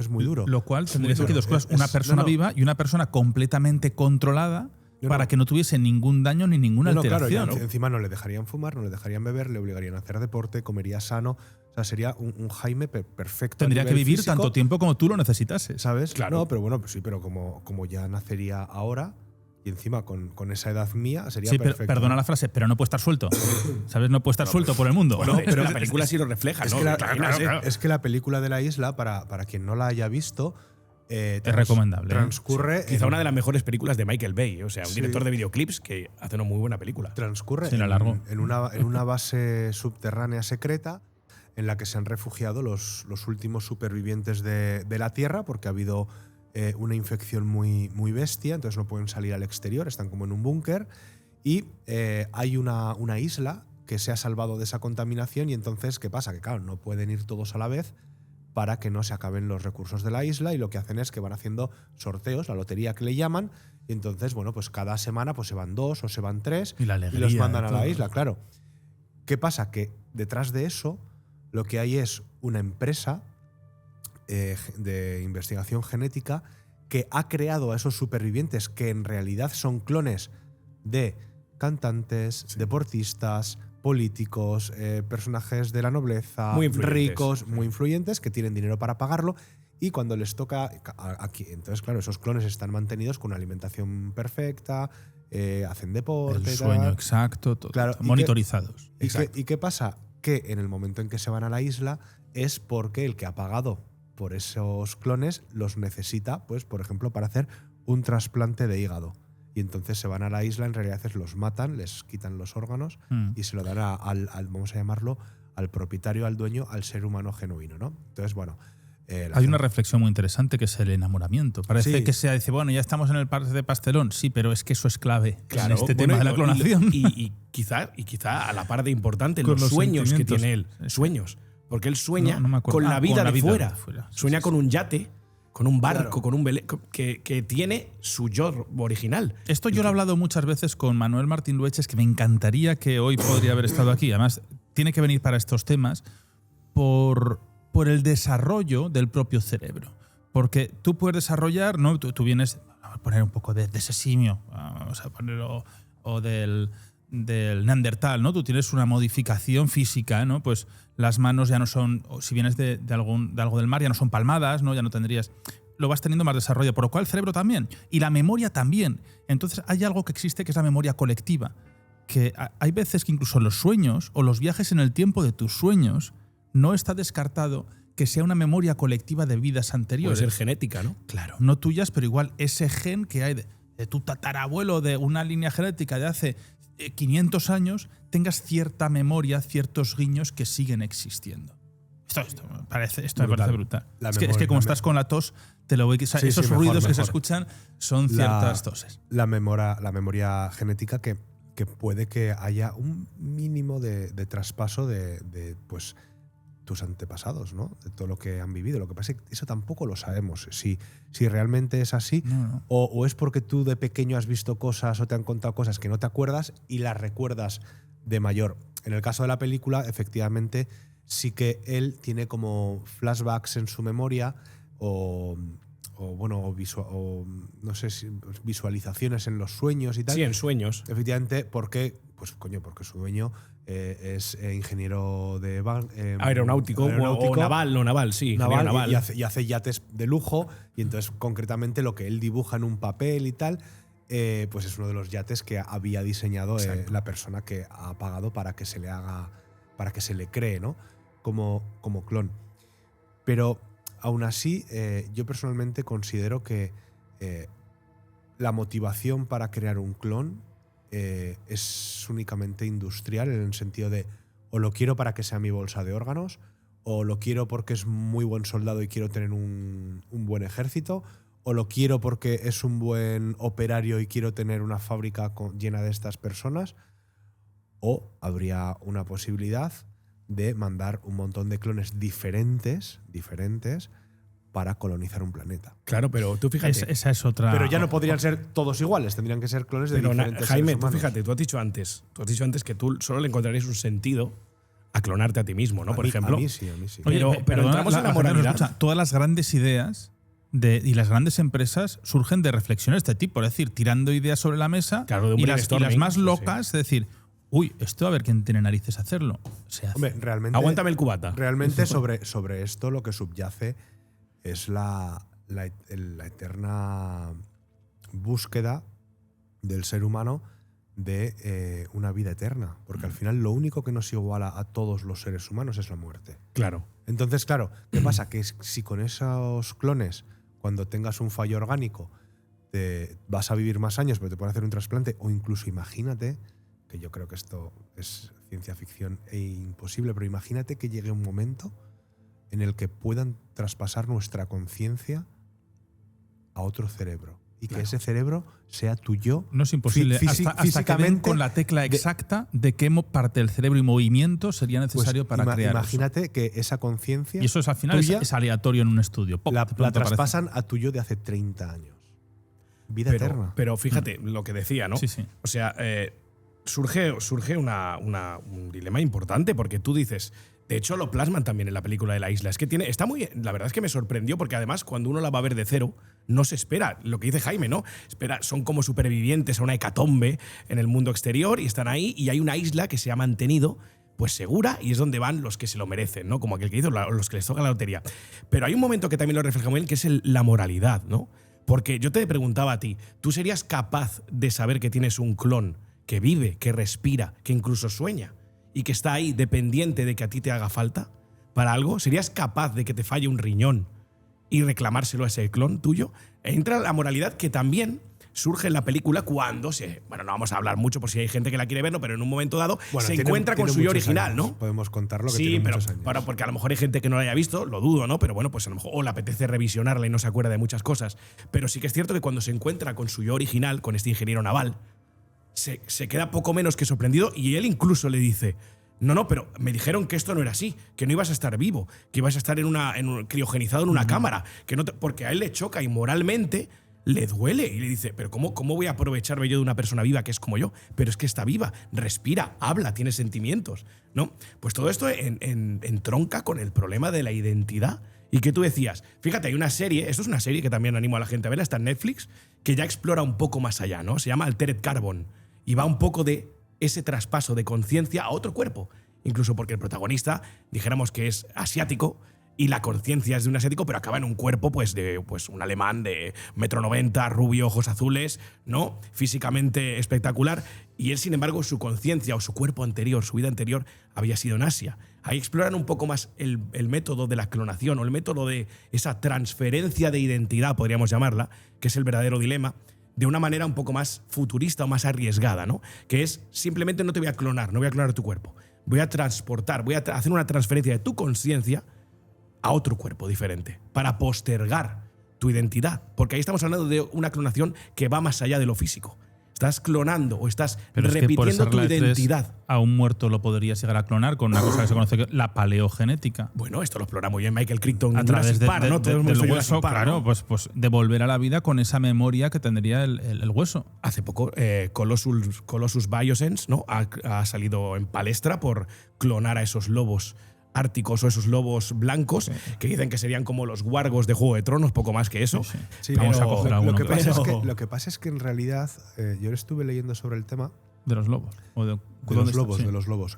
muy duro. Lo cual tendría duro. aquí dos cosas. Una persona no. viva y una persona completamente controlada No, para no. que no tuviese ningún daño ni ninguna No, claro, alteración. ya, encima no le dejarían fumar, no le dejarían beber, le obligarían a hacer deporte, comería sano. O sea, sería un Jaime perfecto. a Tendría que nivel vivir físico, tanto tiempo como tú lo necesitases. ¿sabes? Claro. No, pero bueno, pues sí, pero como ya nacería ahora y encima con esa edad mía, sería Sí, pero, perfecto. perdona la frase, pero no puede estar suelto. ¿Sabes? No puede estar suelto por el mundo. Bueno, pero la película sí lo refleja, Es ¿no? que, es que la película de La Isla, para quien no la haya visto, es recomendable. Transcurre. Quizá una de las mejores películas de Michael Bay. O sea, un director de videoclips que hace una muy buena película. Transcurre Sí, la largo. en una base subterránea secreta en la que se han refugiado los últimos supervivientes de la Tierra porque ha habido una infección muy, muy bestia, entonces no pueden salir al exterior, están como en un búnker y hay una isla que se ha salvado de esa contaminación y entonces, ¿qué pasa? Que claro, no pueden ir todos a la vez para que no se acaben los recursos de la isla y lo que hacen es que van haciendo sorteos, la lotería que le llaman, y entonces, bueno, pues cada semana pues se van 2 o se van 3 Y la alegría los mandan de a la todo. isla, claro. ¿Qué pasa? Que detrás de eso lo que hay es una empresa de investigación genética que ha creado a esos supervivientes que en realidad son clones de cantantes, deportistas, políticos, personajes de la nobleza, Muy influyentes, ricos, sí. muy influyentes, que tienen dinero para pagarlo. Y cuando les toca aquí, entonces claro, esos clones están mantenidos con una alimentación perfecta, hacen deporte, El tal. sueño exacto, todo, Claro, todo, ¿y monitorizados. ¿Y qué pasa? Que en el momento en que se van a la isla es porque el que ha pagado por esos clones los necesita, pues, por ejemplo, para hacer un trasplante de hígado. Y entonces se van a la isla, en realidad los matan, les quitan los órganos y se lo dan al, vamos a llamarlo, al propietario, al dueño, al ser humano genuino, ¿no? Entonces, bueno. Hay una reflexión muy interesante que es el enamoramiento. Parece Sí. que se dice, bueno, ya estamos en el parque de pastelón. Sí, pero es que eso es clave Claro, en este bueno, tema de la clonación. Y quizá a la par de importante, Con los los sueños que sentimientos. tiene él. Sueños. Porque él sueña No me acuerdo. con la vida con la de vida fuera. de fuera. Sí, Sueña sí, con un yate, con un barco, Claro. con un velero, que tiene su yo original. Esto yo lo he hablado muchas veces con Manuel Martín Lueches, que me encantaría que hoy podría haber estado aquí. Además, tiene que venir para estos temas por el desarrollo del propio cerebro. Porque tú puedes desarrollar, ¿no? Tú vienes, vamos a poner un poco de ese simio, vamos a ponerlo, o del neandertal, ¿no? Tú tienes una modificación física, ¿no? Pues las manos ya no son, o si vienes de algo del mar, ya no son palmadas, ¿no? Ya no tendrías. Lo vas teniendo más desarrollo, por lo cual el cerebro también. Y la memoria también. Entonces hay algo que existe que es la memoria colectiva. Que hay veces que incluso los sueños o los viajes en el tiempo de tus sueños no está descartado que sea una memoria colectiva de vidas Puede anteriores. ser genética, ¿no? Claro, no tuyas, pero igual ese gen que hay de tu tatarabuelo, de una línea genética de hace 500 años, tengas cierta memoria, ciertos guiños que siguen existiendo. Esto me parece brutal. La Es que memoria, como la estás con la tos, te lo voy a Sí, esos sí, mejor, ruidos que se mejor. escuchan son ciertas toses. La memoria genética que puede que haya un mínimo de traspaso de pues, tus antepasados, ¿no? De todo lo que han vivido. Lo que pasa es que eso tampoco lo sabemos. Si realmente es así, No. o es porque tú de pequeño has visto cosas o te han contado cosas que no te acuerdas y las recuerdas de mayor. En el caso de la película, efectivamente, sí que él tiene como flashbacks en su memoria o no sé si visualizaciones en los sueños y tal. Sí, en sueños. Efectivamente, porque su dueño es ingeniero de Aeronáutico o naval, no naval, sí. naval, naval. y hace yates de lujo, y entonces concretamente lo que él dibuja en un papel y tal, pues es uno de los yates que había diseñado la persona que ha pagado para que se le haga, para que se le cree, ¿no? Como clon. Pero aún así, yo personalmente considero que la motivación para crear un clon es únicamente industrial, en el sentido de o lo quiero para que sea mi bolsa de órganos, o lo quiero porque es muy buen soldado y quiero tener un buen ejército, o lo quiero porque es un buen operario y quiero tener una fábrica llena de estas personas, o habría una posibilidad de mandar un montón de clones diferentes para colonizar un planeta. Claro, pero tú fíjate. Esa es otra. Pero ya no podrían ser todos iguales, tendrían que ser clones de Pero diferentes Jaime, seres tú humanos. fíjate, tú has dicho antes que tú solo le encontrarías un sentido a clonarte a ti mismo, ¿no? Por ejemplo. A mí sí. Oye, pero perdona, entramos en la gente nos moralidad. escucha. Todas las grandes ideas y las grandes empresas surgen de reflexiones de este tipo, es decir, tirando ideas sobre la mesa, Claro, de un y las brainstorming, más sí, locas, es decir, uy, esto a ver quién tiene narices a hacerlo. Se hace. Hombre, realmente, Aguántame el cubata. realmente sobre esto lo que subyace es la eterna búsqueda del ser humano de una vida eterna. Porque al final lo único que nos iguala a todos los seres humanos es la muerte. Claro. Entonces, claro, ¿qué pasa? Que si con esos clones, cuando tengas un fallo orgánico vas a vivir más años, pero te pueden hacer un trasplante, o incluso imagínate, que yo creo que esto es ciencia ficción e imposible, pero imagínate que llegue un momento en el que puedan traspasar nuestra conciencia a otro cerebro. Y que ese cerebro sea tu yo. No es imposible. Hasta que den con la tecla exacta de qué parte del cerebro y movimiento sería necesario para crear imagínate que esa conciencia. Y eso al final es aleatorio en un estudio. La traspasan a tu yo de hace 30 años. Vida eterna. Pero fíjate lo que decía, ¿no? Sí, sí. O sea, surge un dilema importante, porque tú dices. De hecho, lo plasman también en la película de La Isla. Es que la verdad es que me sorprendió, porque además, cuando uno la va a ver de cero, no se espera lo que dice Jaime, ¿no? Son como supervivientes a una hecatombe en el mundo exterior y están ahí, y hay una isla que se ha mantenido pues segura, y es donde van los que se lo merecen, ¿no? Como aquel que hizo los que les toca la lotería. Pero hay un momento que también lo refleja muy bien, que es la moralidad, ¿no? Porque yo te preguntaba a ti, ¿tú serías capaz de saber que tienes un clon que vive, que respira, que incluso sueña, y que está ahí dependiente de que a ti te haga falta para algo? ¿Serías capaz de que te falle un riñón y reclamárselo a ese clon tuyo? Entra la moralidad, que también surge en la película cuando bueno, no vamos a hablar mucho por si hay gente que la quiere ver, ¿no? Pero en un momento dado se encuentra con su yo original, años. ¿no? Podemos contarlo, que sí, tiene pero muchos años. porque a lo mejor hay gente que no la haya visto, lo dudo, ¿no? Pero bueno, pues a lo mejor o le apetece revisionarla y no se acuerda de muchas cosas. Pero sí que es cierto que cuando se encuentra con su yo original, con este ingeniero naval, se queda poco menos que sorprendido, y él incluso le dice: no, pero me dijeron que esto no era así, que no ibas a estar vivo, que ibas a estar criogenizado en una cámara, porque a él le choca y moralmente le duele, y le dice: pero ¿cómo voy a aprovecharme yo de una persona viva que es como yo? Pero es que está viva, respira, habla, tiene sentimientos, ¿no? Pues todo esto entronca con el problema de la identidad. Y que tú decías, fíjate, hay una serie, esto es una serie que también animo a la gente a ver, está en Netflix, que ya explora un poco más allá, ¿no? Se llama Altered Carbon, y va un poco de ese traspaso de conciencia a otro cuerpo. Incluso porque el protagonista, dijéramos que es asiático, y la conciencia es de un asiático, pero acaba en un cuerpo de un alemán de 1,90 m, rubio, ojos azules, ¿no? Físicamente espectacular. Y él, sin embargo, su conciencia o su cuerpo anterior, su vida anterior, había sido en Asia. Ahí exploran un poco más el método de la clonación, o el método de esa transferencia de identidad, podríamos llamarla, que es el verdadero dilema, de una manera un poco más futurista o más arriesgada, ¿no? Que es, simplemente no te voy a clonar, no voy a clonar tu cuerpo. Voy a transportar, voy a hacer una transferencia de tu conciencia a otro cuerpo diferente, para postergar tu identidad. Porque ahí estamos hablando de una clonación que va más allá de lo físico. Estás clonando o estás repitiendo tu identidad. A un muerto lo podrías llegar a clonar con una cosa que se conoce, la paleogenética. Bueno, esto lo explora muy bien Michael Crichton a través del hueso, claro, pues devolver a la vida con esa memoria que tendría el hueso. Hace poco Colossus Biosense, ¿no? ha salido en palestra por clonar a esos lobos árticos o esos lobos blancos, que dicen que serían como los wargos de Juego de Tronos, poco más que eso. Sí, vamos a coger alguno. Lo que pasa es que en realidad, yo estuve leyendo sobre el tema. De los lobos. De los lobos.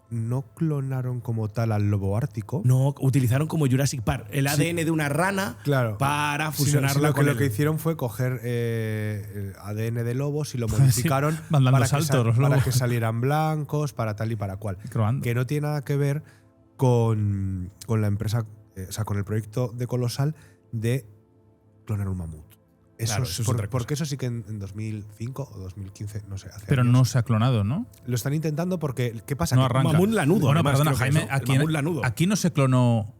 No clonaron como tal al lobo ártico. No, utilizaron como Jurassic Park el ADN de una rana para fusionarlo con lo que hicieron fue coger ADN de lobos y lo modificaron para que salieran blancos, para tal y para cual. Que no tiene nada que ver con la empresa, o sea, con el proyecto de Colosal de clonar un mamut. Porque eso sí que en 2005 o 2015, no sé. Pero no se ha clonado, ¿no? Lo están intentando porque, ¿qué pasa? No arranca. Mamut lanudo. Bueno, perdona, Jaime, aquí no se clonó.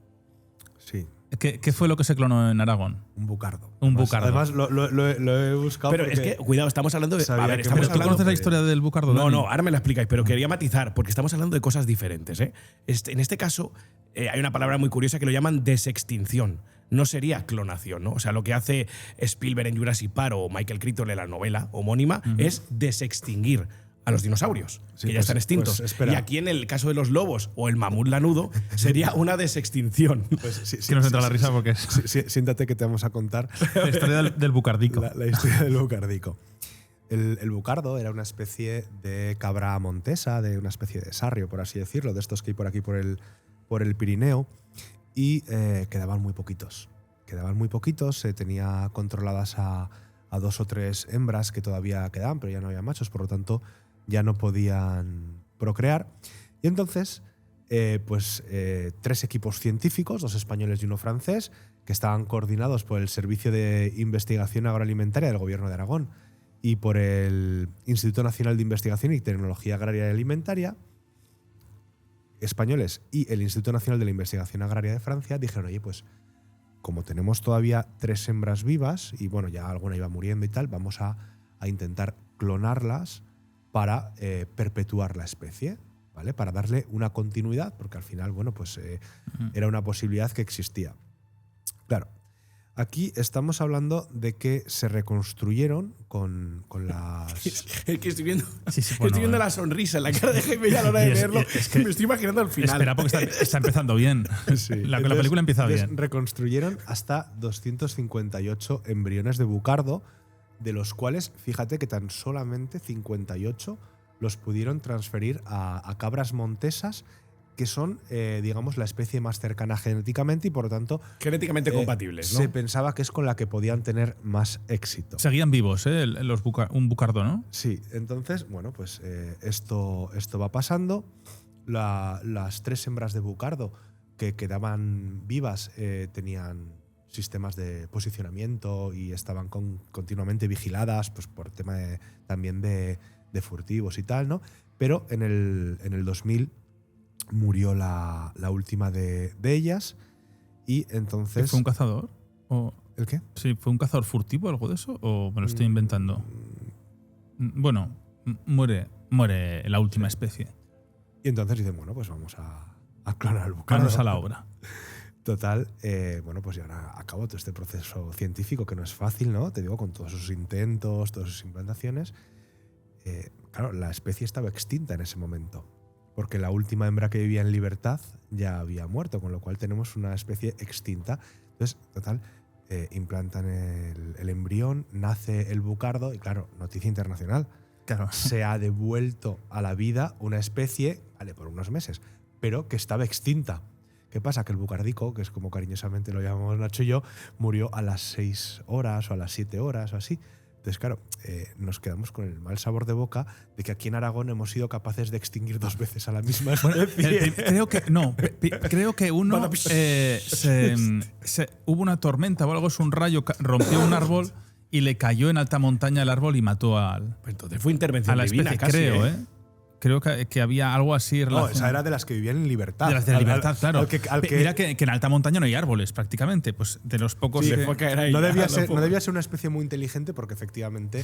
Sí. ¿Qué fue lo que se clonó en Aragón? Un bucardo. Además, lo he buscado. Pero es que, cuidado, estamos hablando de. A ver, ¿Tú conoces la historia del bucardo? No, ahora me la explicáis, pero quería matizar, porque estamos hablando de cosas diferentes. En este caso, hay una palabra muy curiosa que lo llaman desextinción. No sería clonación, ¿no? O sea, lo que hace Spielberg en Jurassic Park o Michael Crichton en la novela homónima es desextinguir a los dinosaurios, que ya están extintos. Y aquí, en el caso de los lobos o el mamut lanudo, sería una desextinción. Que nos entra la risa porque siéntate que te vamos a contar la historia del bucardico. La historia del bucardico. El bucardo era una especie de cabra montesa, de una especie de sarrio, por así decirlo, de estos que hay por aquí por el Pirineo. Y quedaban muy poquitos. Se tenía controladas a 2 o 3 hembras que todavía quedaban, pero ya no había machos, por lo tanto ya no podían procrear. Y entonces, 3 equipos científicos, 2 españoles y 1 francés, que estaban coordinados por el Servicio de Investigación Agroalimentaria del Gobierno de Aragón y por el Instituto Nacional de Investigación y Tecnología Agraria y Alimentaria españoles y el Instituto Nacional de la Investigación Agraria de Francia, dijeron, oye, pues como tenemos todavía 3 hembras vivas y bueno, ya alguna iba muriendo y tal, vamos a intentar clonarlas para perpetuar la especie, ¿vale? Para darle una continuidad, porque al final, bueno, pues era una posibilidad que existía. Claro, aquí estamos hablando de que se reconstruyeron con las... Es que estoy viendo, Sí, estoy viendo la sonrisa en la cara de Jaime a la hora de verlo. es que- me estoy imaginando al final. Espera, porque está empezando bien. Sí. La Entonces, película empieza bien. Reconstruyeron hasta 258 embriones de bucardo, de los cuales, fíjate que tan solamente 58 los pudieron transferir a cabras montesas, que son, digamos, la especie más cercana genéticamente y por lo tanto Genéticamente compatibles, ¿no? se pensaba que es con la que podían tener más éxito. Seguían vivos, un bucardo, ¿no? Sí, entonces, bueno, pues esto va pasando. Las 3 hembras de bucardo que quedaban vivas tenían sistemas de posicionamiento y estaban continuamente vigiladas, pues por tema también de furtivos y tal, ¿no? Pero en el 2000 murió la última de ellas y entonces... ¿Fue un cazador? ¿O ¿El qué? sí, fue un cazador furtivo o algo de eso? ¿O me lo estoy inventando? Bueno, muere la última especie. Y entonces dicen, bueno, pues vamos a clonar al bucardo. Manos a la obra. Total, bueno, pues ya ahora acabó todo este proceso científico que no es fácil, ¿no? Te digo, con todos sus intentos, todas sus implantaciones. Claro, la especie estaba extinta en ese momento, porque la última hembra que vivía en libertad ya había muerto, con lo cual tenemos una especie extinta. Entonces, total, implantan el embrión, nace el bucardo y claro, noticia internacional. Claro. Se ha devuelto a la vida una especie, vale, por unos meses, pero que estaba extinta. ¿Qué pasa? Que el bucardico, que es como cariñosamente lo llamamos Nacho y yo, murió a las 6 horas o a las 7 horas o así. Entonces, claro, nos quedamos con el mal sabor de boca de que aquí en Aragón hemos sido capaces de extinguir 2 veces a la misma especie. Creo que uno hubo una tormenta o algo, es un rayo, rompió un árbol y le cayó en alta montaña el árbol y mató Pues entonces fue intervención a la divina, especie, casi, creo, ¿eh? Creo que había algo así No, relacionado. esa era de las que vivían en libertad. De las de la libertad, claro. Al que Mira que en alta montaña no hay árboles prácticamente, pues de los pocos Sí, que… fue caer ahí, no, debía a lo ser, poco. no debía ser una especie muy inteligente porque efectivamente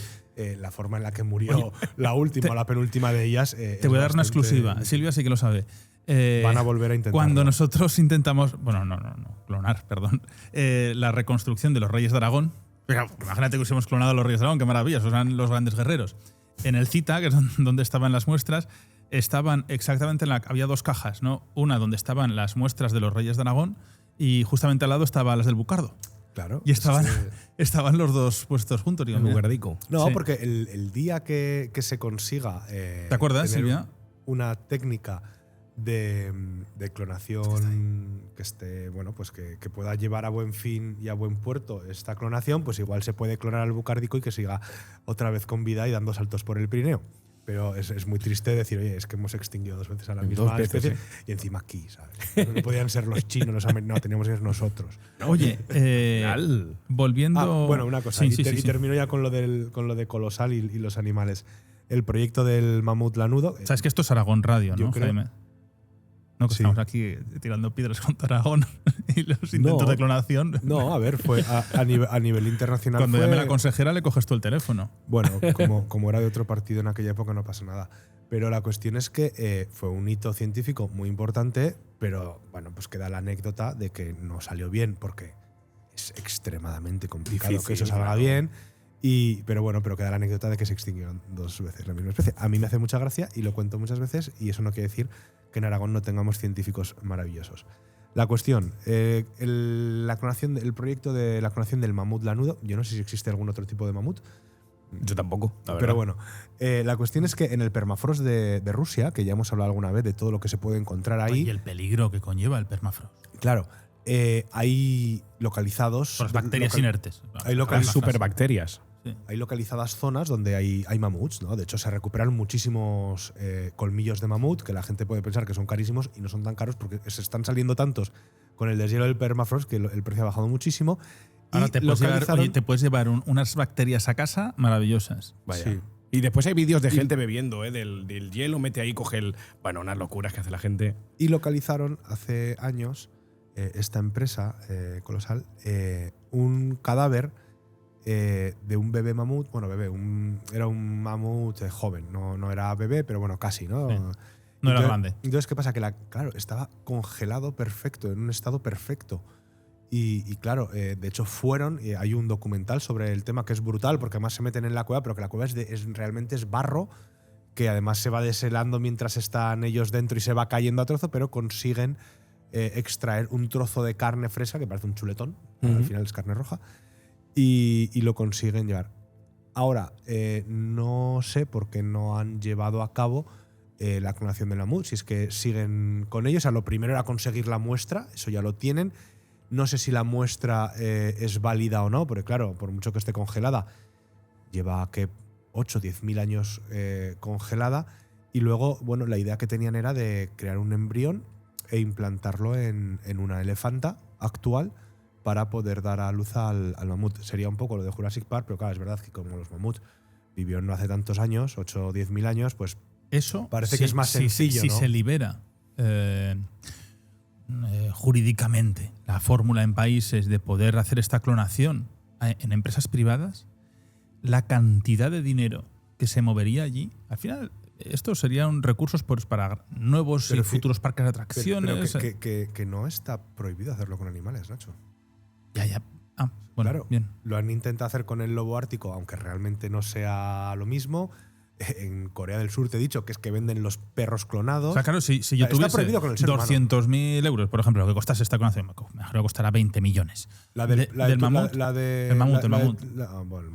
la forma en la que murió la última o la penúltima de ellas… Te voy a dar una exclusiva. Silvia sí que lo sabe. Van a volver a intentarlo. Cuando nosotros intentamos… Bueno, no, clonar, perdón. La reconstrucción de los reyes de Aragón. Pero imagínate que hubiésemos clonado a los reyes de Aragón, qué maravilla, esos eran los grandes guerreros. En el CITA, que es donde estaban las muestras, estaban exactamente había 2 cajas, ¿no? Una donde estaban las muestras de los reyes de Aragón y justamente al lado estaban las del bucardo. Claro. Y estaban los dos puestos juntos. Digo, El mira. bucardico. No, Sí. porque el día que se consiga ¿Te acuerdas, tener Silvia? una técnica de clonación que esté, bueno, pues que pueda llevar a buen fin y a buen puerto esta clonación, pues igual se puede clonar al bucardico y que siga otra vez con vida y dando saltos por el Pirineo. Pero es muy triste decir, oye, es que hemos extinguido 2 veces a la misma 2 veces, especie y encima aquí, ¿sabes? No podían ser los chinos, los americanos, no, teníamos que ser nosotros. Oye, volviendo… Bueno, una cosa, Sí, y termino ya con lo de Colosal y los animales. El proyecto del mamut lanudo. Sabes que esto es Aragón Radio, Yo ¿no, creo- Jaime? No, que Sí. estamos aquí tirando piedras contra Aragón y los intentos No. de clonación. No, a ver, fue a nivel internacional. Cuando fue, llame la consejera le coges tú el teléfono. Bueno, como era de otro partido en aquella época no pasa nada. Pero la cuestión es que fue un hito científico muy importante, pero bueno, pues queda la anécdota de que no salió bien porque es extremadamente complicado Difícil, que eso salga claro. bien. Pero queda la anécdota de que se extinguieron 2 veces la misma especie. A mí me hace mucha gracia y lo cuento muchas veces y eso no quiere decir que en Aragón no tengamos científicos maravillosos. La cuestión, el proyecto de la clonación del mamut lanudo, yo no sé si existe algún otro tipo de mamut, Yo tampoco, la verdad. pero bueno, la cuestión es que en el permafrost de Rusia, que ya hemos hablado alguna vez de todo lo que se puede encontrar ahí, Y el peligro que conlleva el permafrost. claro, hay localizados… Por las bacterias local- inertes. hay local- Hay superbacterias. Sí. Hay localizadas zonas donde hay mamuts, ¿no? De hecho, se recuperan muchísimos colmillos de mamut que la gente puede pensar que son carísimos y no son tan caros porque se están saliendo tantos con el deshielo del permafrost, que el precio ha bajado muchísimo. Ahora Y te puedes llevar unas bacterias a casa maravillosas. Vaya. Sí. Y después hay vídeos de gente bebiendo, del hielo, mete ahí, coge el… Bueno, unas locuras que hace la gente. Y localizaron hace años esta empresa colosal un cadáver de un bebé mamut. Bueno, era un mamut joven, no era bebé, pero bueno, casi, ¿no? Sí. No Entonces, era grande. Entonces, ¿qué pasa? Que claro, estaba congelado perfecto, en un estado perfecto. Y claro, de hecho fueron, hay un documental sobre el tema que es brutal, porque además se meten en la cueva, pero que la cueva realmente es barro, que además se va deshelando mientras están ellos dentro y se va cayendo a trozo, pero consiguen extraer un trozo de carne fresca, que parece un chuletón, al final es carne roja, y lo consiguen llevar. Ahora, no sé por qué no han llevado a cabo la clonación del mamut, si es que siguen con ellos. O sea, lo primero era conseguir la muestra, eso ya lo tienen. No sé si la muestra es válida o no, porque claro, por mucho que esté congelada, lleva 8 o 10.000 años congelada. Y luego, bueno, la idea que tenían era de crear un embrión e implantarlo en una elefanta actual para poder dar a luz al mamut. Sería un poco lo de Jurassic Park, pero claro, es verdad que como los mamuts vivieron no hace tantos años, 8 o 10.000 años, pues eso parece que es más sencillo, si ¿no? se libera jurídicamente la fórmula en países de poder hacer esta clonación en empresas privadas, la cantidad de dinero que se movería allí, al final estos serían recursos pues, para nuevos y futuros parques de atracciones. Pero que no está prohibido hacerlo con animales, Nacho. Ya. Ah, bueno, claro, bien. lo han intentado hacer con el lobo ártico, aunque realmente no sea lo mismo. En Corea del Sur te he dicho que es que venden los perros clonados. O sea, claro, si yo Está tuviese prohibido con el ser humano. 200.000 euros, por ejemplo, lo que costase esta clonación, mejor que costará 20 millones. Del mamut. el mamut.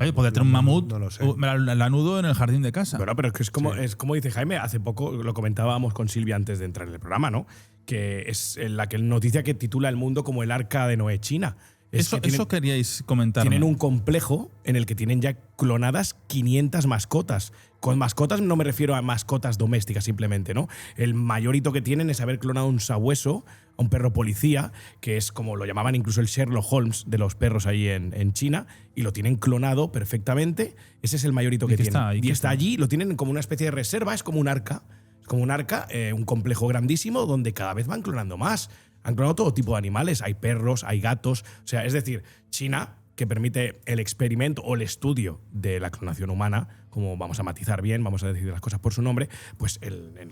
Oye, podría tener un mamut, no lo sé. la nudo en el jardín de casa. Bueno, pero es que es como dice Jaime, hace poco lo comentábamos con Silvia antes de entrar en el programa, ¿no? Que es la noticia que titula El mundo como el arca de Noé China. Eso queríais comentar. Tienen un complejo en el que tienen ya clonadas 500 mascotas. Con mascotas no me refiero a mascotas domésticas simplemente, ¿no? El mayor hito que tienen es haber clonado un sabueso, a un perro policía, que es como lo llamaban incluso el Sherlock Holmes de los perros ahí en China, y lo tienen clonado perfectamente. Ese es el mayor hito que tienen. Y está allí, lo tienen como una especie de reserva, es como un arca. Es como un arca, un complejo grandísimo donde cada vez van clonando más. Han clonado todo tipo de animales, hay perros, hay gatos. O sea, es decir, China, que permite el experimento o el estudio de la clonación humana, como vamos a matizar bien, vamos a decir las cosas por su nombre, pues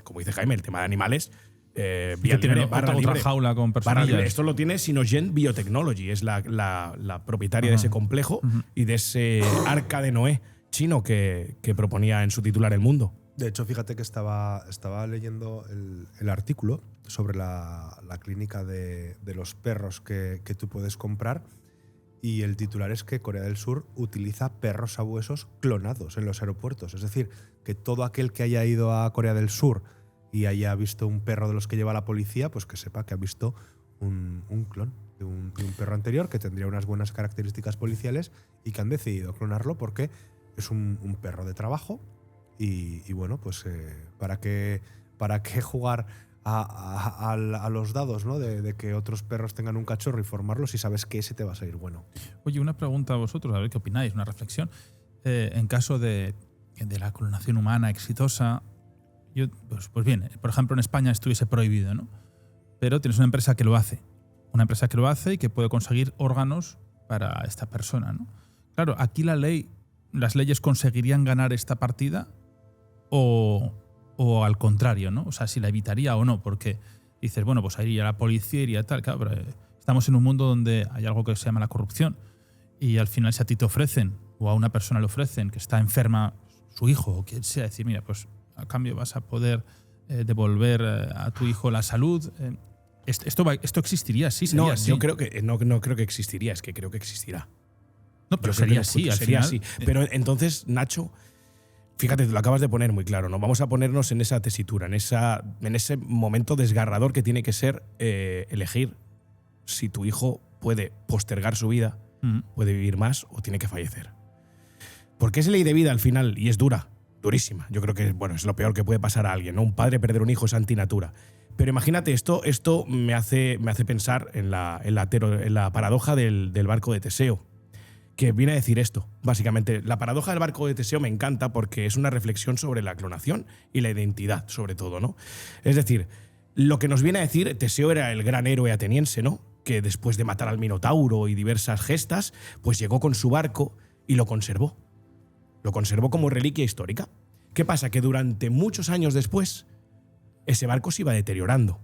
como dice Jaime, el tema de animales, vía libre, otra jaula con personillas. Esto lo tiene Sinogen Biotechnology, es la propietaria de ese complejo y de ese arca de Noé chino que proponía en su titular El Mundo. De hecho, fíjate que estaba leyendo el artículo sobre la clínica de los perros que tú puedes comprar, y el titular es que Corea del Sur utiliza perros sabuesos clonados en los aeropuertos. Es decir, que todo aquel que haya ido a Corea del Sur y haya visto un perro de los que lleva la policía, pues que sepa que ha visto un clon de un perro anterior que tendría unas buenas características policiales y que han decidido clonarlo porque es un perro de trabajo. Y bueno, pues ¿para qué jugar a los dados, ¿no? De que otros perros tengan un cachorro y formarlo si sabes que ese te va a salir bueno? Oye, una pregunta a vosotros, a ver qué opináis, una reflexión. En caso de la clonación humana exitosa, pues bien, por ejemplo, en España estuviese prohibido, ¿no? Pero tienes una empresa que lo hace. Una empresa que lo hace y que puede conseguir órganos para esta persona, ¿no? Claro, aquí las leyes conseguirían ganar esta partida o al contrario, ¿no? O sea, si la evitaría o no, porque dices, bueno, pues ahí iría la policía, iría tal, claro, pero estamos en un mundo donde hay algo que se llama la corrupción y al final si a ti te ofrecen o a una persona le ofrecen que está enferma su hijo o quien sea, decir, mira, pues a cambio vas a poder devolver a tu hijo la salud. ¿Esto existiría? Sí, sería así. Yo creo que no creo que existiría, es que creo que existirá. No, pero sería así, sería así. Pero entonces, Nacho, fíjate, lo acabas de poner muy claro, ¿no? Vamos a ponernos en esa tesitura, en ese momento desgarrador que tiene que ser elegir si tu hijo puede postergar su vida, puede vivir más o tiene que fallecer. Porque es ley de vida al final y es durísima. Yo creo que es lo peor que puede pasar a alguien, ¿no? Un padre perder un hijo es antinatura. Pero imagínate, esto me hace pensar en la paradoja del barco de Teseo, que viene a decir esto, básicamente. La paradoja del barco de Teseo me encanta porque es una reflexión sobre la clonación y la identidad, sobre todo, ¿no? Es decir, lo que nos viene a decir, Teseo era el gran héroe ateniense, ¿no? Que después de matar al Minotauro y diversas gestas, pues llegó con su barco y lo conservó. Lo conservó como reliquia histórica. ¿Qué pasa? Que durante muchos años después, ese barco se iba deteriorando.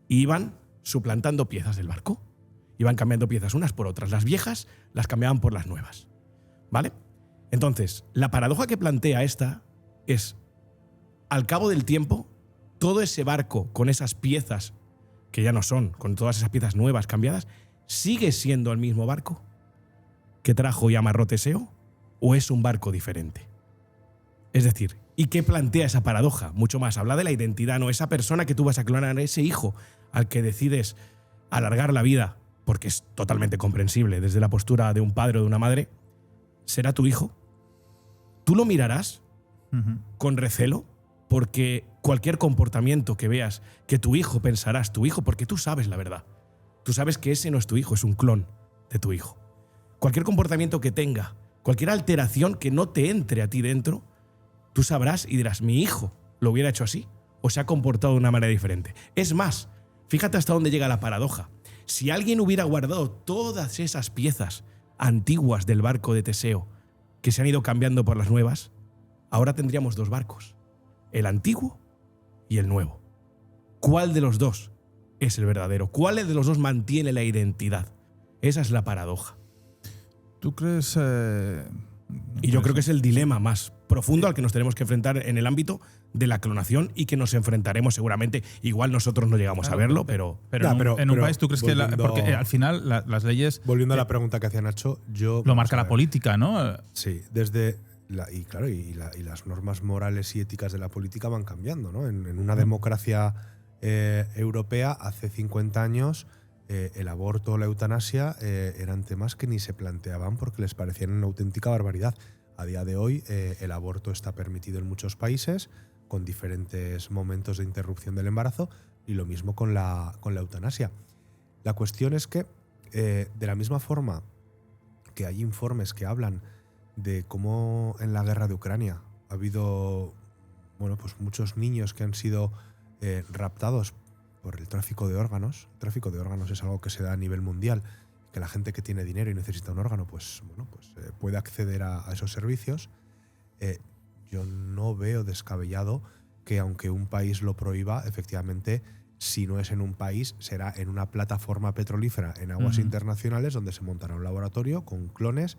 Y iban suplantando piezas del barco. Iban cambiando piezas unas por otras. Las viejas las cambiaban por las nuevas. ¿Vale? Entonces, la paradoja que plantea esta es, al cabo del tiempo, todo ese barco con esas piezas que ya no son, con todas esas piezas nuevas cambiadas, ¿sigue siendo el mismo barco que trajo y amarró Teseo? ¿O es un barco diferente? Es decir, ¿y qué plantea esa paradoja? Mucho más, habla de la identidad, ¿no? Esa persona que tú vas a clonar, ese hijo al que decides alargar la vida, porque es totalmente comprensible desde la postura de un padre o de una madre, ¿será tu hijo? ¿Tú lo mirarás con recelo? Porque cualquier comportamiento que veas que tu hijo, pensarás tu hijo, porque tú sabes la verdad. Tú sabes que ese no es tu hijo, es un clon de tu hijo. Cualquier comportamiento que tenga, cualquier alteración que no te entre a ti dentro, tú sabrás y dirás, mi hijo lo hubiera hecho así o se ha comportado de una manera diferente. Es más, fíjate hasta dónde llega la paradoja. Si alguien hubiera guardado todas esas piezas antiguas del barco de Teseo que se han ido cambiando por las nuevas, ahora tendríamos dos barcos, el antiguo y el nuevo. ¿Cuál de los dos es el verdadero? ¿Cuál de los dos mantiene la identidad? Esa es la paradoja. ¿Tú crees...? Y yo creo que es el dilema más profundo al que nos tenemos que enfrentar en el ámbito de la clonación y que nos enfrentaremos seguramente. Igual nosotros no llegamos a verlo, pero en un país, ¿tú crees que...? Porque al final las leyes... Volviendo a la pregunta que hacía Nacho, lo marca la política, ¿no? Sí, y las normas morales y éticas de la política van cambiando, ¿no? En una democracia europea, hace 50 años, el aborto o la eutanasia eran temas que ni se planteaban porque les parecían una auténtica barbaridad. A día de hoy, el aborto está permitido en muchos países, con diferentes momentos de interrupción del embarazo, y lo mismo con la eutanasia. La cuestión es que, de la misma forma que hay informes que hablan de cómo en la guerra de Ucrania ha habido pues muchos niños que han sido raptados por el tráfico de órganos. El tráfico de órganos es algo que se da a nivel mundial, que la gente que tiene dinero y necesita un órgano puede acceder a esos servicios. Yo no veo descabellado que, aunque un país lo prohíba, efectivamente, si no es en un país, será en una plataforma petrolífera en aguas internacionales donde se montará un laboratorio con clones.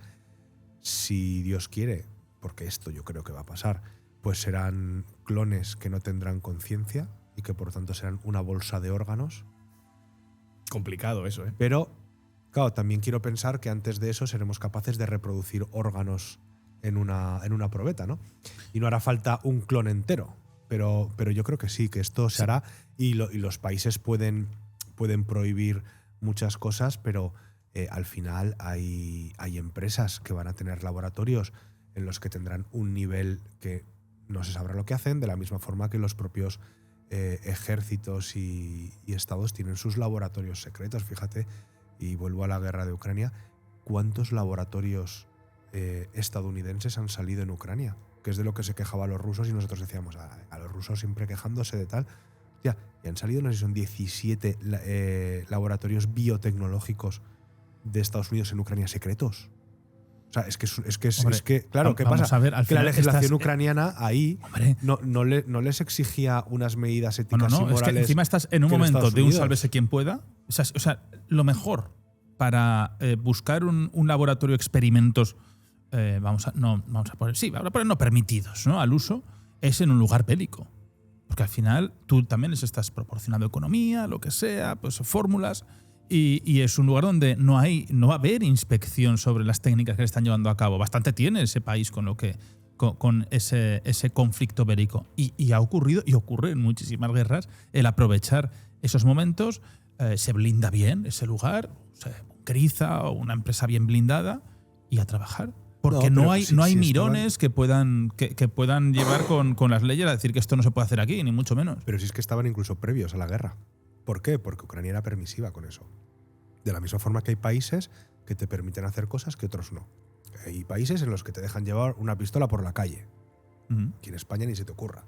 Si Dios quiere, porque esto yo creo que va a pasar, pues serán clones que no tendrán conciencia y que por tanto serán una bolsa de órganos. Complicado eso, ¿eh? Pero, claro, también quiero pensar que antes de eso seremos capaces de reproducir órganos en una probeta, ¿no? Y no hará falta un clon entero. Pero yo creo que sí, que esto se hará y los países pueden prohibir muchas cosas, pero al final hay empresas que van a tener laboratorios en los que tendrán un nivel que no se sabrá lo que hacen, de la misma forma que los propios ejércitos y estados tienen sus laboratorios secretos. Fíjate, y vuelvo a la guerra de Ucrania, ¿cuántos laboratorios estadounidenses han salido en Ucrania? Que es de lo que se quejaban los rusos y nosotros decíamos, a los rusos siempre quejándose de tal. Hostia, y han salido, no sé si son 17 laboratorios biotecnológicos de Estados Unidos en Ucrania secretos. O sea, es que claro, ¿qué pasa? A ver, que la legislación ucraniana ahí no les exigía unas medidas éticas y morales. Es que encima estás en un momento de un sálvese quien pueda. O sea, lo mejor para buscar un laboratorio de experimentos, vamos a poner no permitidos, ¿no?, al uso, es en un lugar bélico. Porque al final tú también les estás proporcionando economía, lo que sea, pues fórmulas. Y es un lugar donde no va a haber inspección sobre las técnicas que le están llevando a cabo. Bastante tiene ese país con ese conflicto bélico. Y ha ocurrido, y ocurre en muchísimas guerras, el aprovechar esos momentos. Se blinda bien ese lugar, se bunkeriza, o una empresa bien blindada, y a trabajar. Porque No, no pero hay sí mirones que puedan llevar con las leyes a decir que esto no se puede hacer aquí, ni mucho menos. Pero sí es que estaban incluso previos a la guerra. ¿Por qué? Porque Ucrania era permisiva con eso. De la misma forma que hay países que te permiten hacer cosas que otros no. Hay países en los que te dejan llevar una pistola por la calle. Ujú. Aquí en España ni se te ocurra.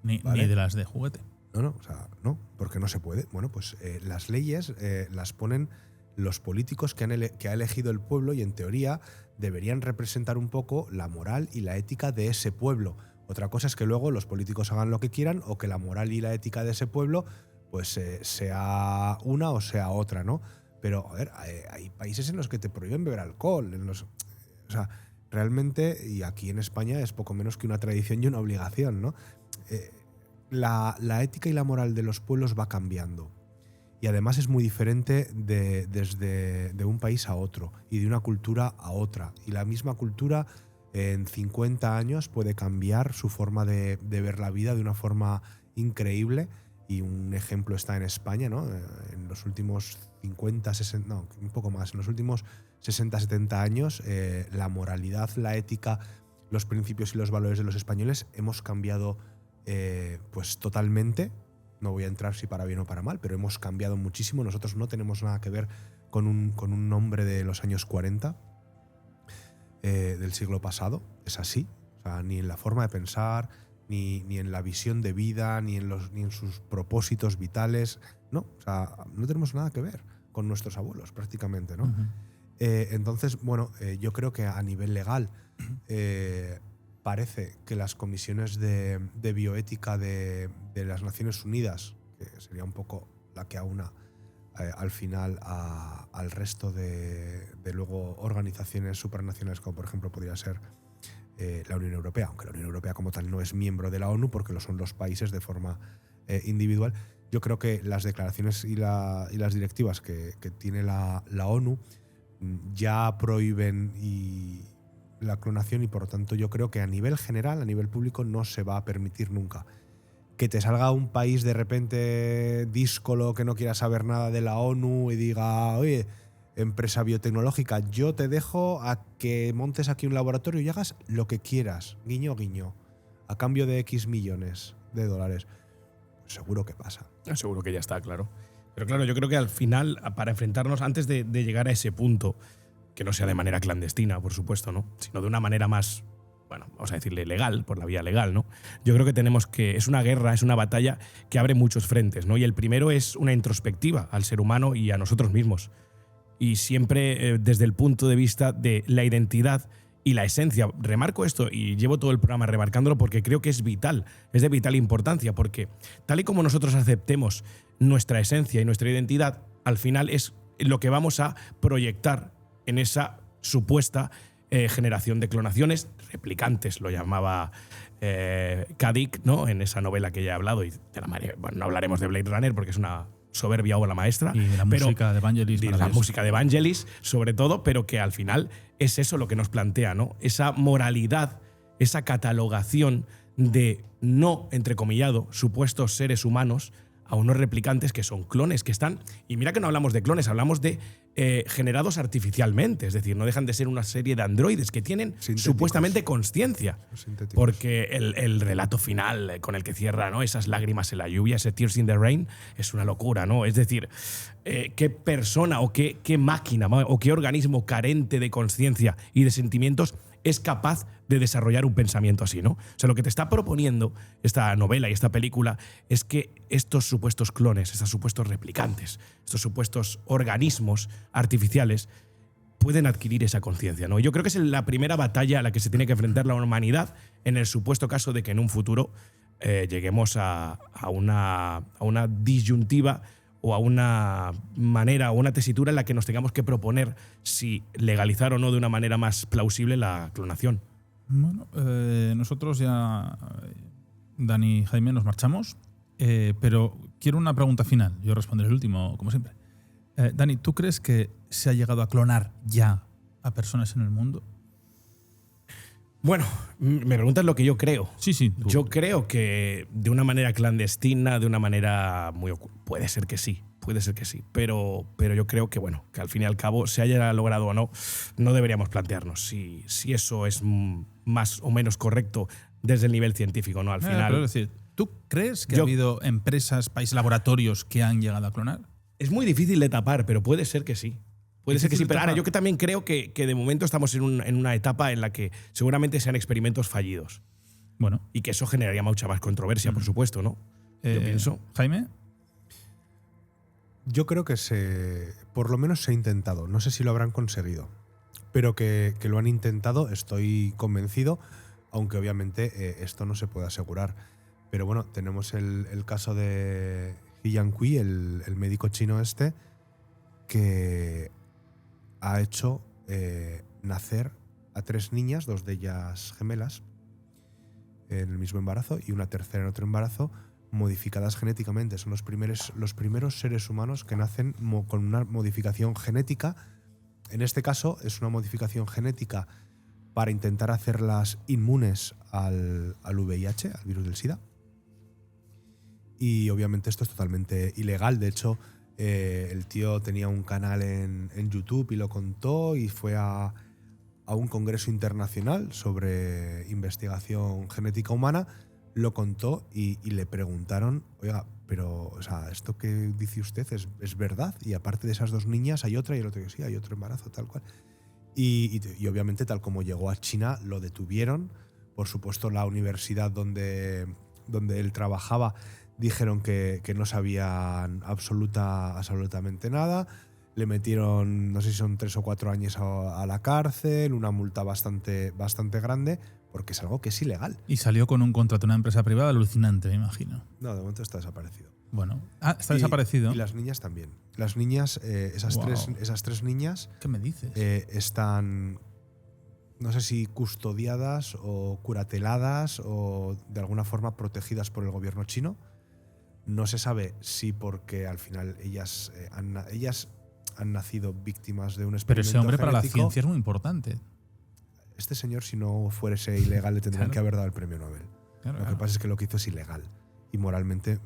Ni de las de juguete. No, o sea, no, porque no se puede. Bueno, pues las leyes las ponen los políticos que ha elegido el pueblo y en teoría deberían representar un poco la moral y la ética de ese pueblo. Otra cosa es que luego los políticos hagan lo que quieran o que la moral y la ética de ese pueblo pues sea una o sea otra, ¿no? Pero, a ver, hay países en los que te prohíben beber alcohol. O sea, realmente, y aquí en España es poco menos que una tradición y una obligación, ¿no? La ética y la moral de los pueblos va cambiando. Y además es muy diferente desde un país a otro y de una cultura a otra. Y la misma cultura en 50 años puede cambiar su forma de ver la vida de una forma increíble. Y un ejemplo está en España, ¿no? En los últimos 50, 60, no, un poco más, en los últimos 60, 70 años, la moralidad, la ética, los principios y los valores de los españoles hemos cambiado pues totalmente. No voy a entrar si para bien o para mal, pero hemos cambiado muchísimo. Nosotros no tenemos nada que ver con un hombre de los años 40 del siglo pasado. Es así. O sea, ni en la forma de pensar, ni en la visión de vida, ni en sus propósitos vitales. No, o sea, no tenemos nada que ver con nuestros abuelos, prácticamente, ¿no? Ujú. Entonces, bueno, yo creo que a nivel legal parece que las comisiones de bioética de las Naciones Unidas, que sería un poco la que aúna al final al resto de luego organizaciones supranacionales, como por ejemplo podría ser la Unión Europea, aunque la Unión Europea como tal no es miembro de la ONU porque lo son los países de forma individual. Yo creo que las declaraciones y las directivas que tiene la ONU ya prohíben la clonación y por lo tanto yo creo que a nivel general, a nivel público, no se va a permitir nunca. Que te salga un país de repente díscolo que no quiera saber nada de la ONU y diga, oye, empresa biotecnológica, yo te dejo a que montes aquí un laboratorio y hagas lo que quieras, guiño, guiño, a cambio de X millones de dólares. Seguro que pasa. Seguro que ya está, claro. Pero claro, yo creo que al final, para enfrentarnos, antes de llegar a ese punto, que no sea de manera clandestina, por supuesto, ¿no? Sino de una manera más, bueno, vamos a decirle legal, por la vía legal, ¿no? Yo creo que es una guerra, es una batalla que abre muchos frentes, ¿no? Y el primero es una introspectiva al ser humano y a nosotros mismos. Y siempre desde el punto de vista de la identidad y la esencia. Remarco esto y llevo todo el programa remarcándolo porque creo que es vital, es de vital importancia, porque tal y como nosotros aceptemos nuestra esencia y nuestra identidad, al final es lo que vamos a proyectar en esa supuesta generación de clonaciones, replicantes, lo llamaba K. Dick, ¿no? En esa novela que ya he hablado, y de la manera, bueno, no hablaremos de Blade Runner porque es una soberbia obra maestra. Y la música de Vangelis. Y la música de Vangelis, sobre todo, pero que al final es eso lo que nos plantea, ¿no? Esa moralidad, esa catalogación de no, entrecomillado, supuestos seres humanos a unos replicantes que son clones, que están… Y mira que no hablamos de clones, hablamos de generados artificialmente, es decir, no dejan de ser una serie de androides que tienen supuestamente conciencia. Porque el relato final con el que cierra, ¿no? Esas lágrimas en la lluvia, ese Tears in the Rain, es una locura, ¿no? Es decir, qué persona o qué máquina o qué organismo carente de conciencia y de sentimientos es capaz de desarrollar un pensamiento así, ¿no? O sea, lo que te está proponiendo esta novela y esta película es que estos supuestos clones, estos supuestos replicantes, estos supuestos organismos artificiales pueden adquirir esa conciencia, ¿no? Yo creo que es la primera batalla a la que se tiene que enfrentar la humanidad en el supuesto caso de que en un futuro lleguemos a una disyuntiva o a una manera o una tesitura en la que nos tengamos que proponer si legalizar o no de una manera más plausible la clonación. Bueno, nosotros ya, Dani y Jaime, nos marchamos, pero quiero una pregunta final. Yo responderé el último, como siempre. Dani, ¿tú crees que se ha llegado a clonar ya a personas en el mundo? Bueno, me preguntas lo que yo creo. Sí. Yo creo que de una manera clandestina, de una manera muy… Puede ser que sí. puede ser que sí. Pero yo creo que, bueno, que al fin y al cabo, se haya logrado o no, no deberíamos plantearnos si eso es más o menos correcto desde el nivel científico, ¿no? Al final. Pero es decir, ¿tú crees que ha habido empresas, países, laboratorios que han llegado a clonar? Es muy difícil de tapar, pero puede ser que sí. Puede ser que sí, pero ahora yo que también creo que de momento estamos en una etapa en la que seguramente sean experimentos fallidos. Bueno. Y que eso generaría mucha más controversia, por supuesto, ¿no? Yo pienso. Jaime. Yo creo que por lo menos se ha intentado. No sé si lo habrán conseguido, pero que lo han intentado, estoy convencido, aunque obviamente esto no se puede asegurar. Pero bueno, tenemos el caso de He Jiankui, el médico chino este, que ha hecho nacer a 3 niñas, 2 de ellas gemelas, en el mismo embarazo y una tercera en otro embarazo, modificadas genéticamente. Son los primeros seres humanos que nacen con una modificación genética. En este caso es una modificación genética para intentar hacerlas inmunes al VIH, al virus del SIDA. Y obviamente esto es totalmente ilegal. De hecho, el tío tenía un canal en YouTube y lo contó, y fue a un congreso internacional sobre investigación genética humana, lo contó y le preguntaron, oiga, pero o sea, esto que dice usted es verdad, y aparte de esas 2 niñas hay otra, y el otro que sí, hay otro embarazo, tal cual. Y obviamente, tal como llegó a China, lo detuvieron. Por supuesto, la universidad donde él trabajaba dijeron que no sabían absolutamente nada. Le metieron, no sé si son 3 o 4 años a la cárcel, una multa bastante grande, porque es algo que es ilegal. Y salió con un contrato de una empresa privada alucinante, me imagino. No, de momento está desaparecido. Bueno, está desaparecido. Y las niñas también. Las niñas, esas tres niñas, ¿qué me dices? están, no sé si custodiadas o curateladas o de alguna forma protegidas por el gobierno chino. No se sabe si porque al final ellas han nacido víctimas de un experimento Pero ese hombre genético. para la ciencia es muy importante. Este señor, si no fuese ilegal, le tendrían que haber dado el premio Nobel. Claro. Que pasa es que lo que hizo es ilegal. Y moralmente,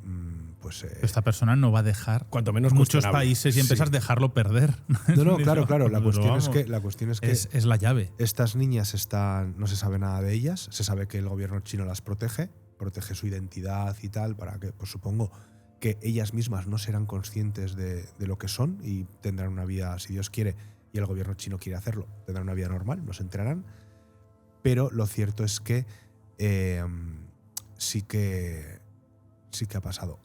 pues... Esta persona no va a dejar, cuanto menos muchos países y empresas, dejarlo perder. No, claro. La cuestión es que es la llave. Estas niñas no se sabe nada de ellas. Se sabe que el gobierno chino las protege su identidad y tal, para que, pues supongo que ellas mismas no serán conscientes de lo que son y tendrán una vida, si Dios quiere, y el gobierno chino quiere hacerlo, tendrán una vida normal, no se enterarán. Pero lo cierto es que sí que ha pasado.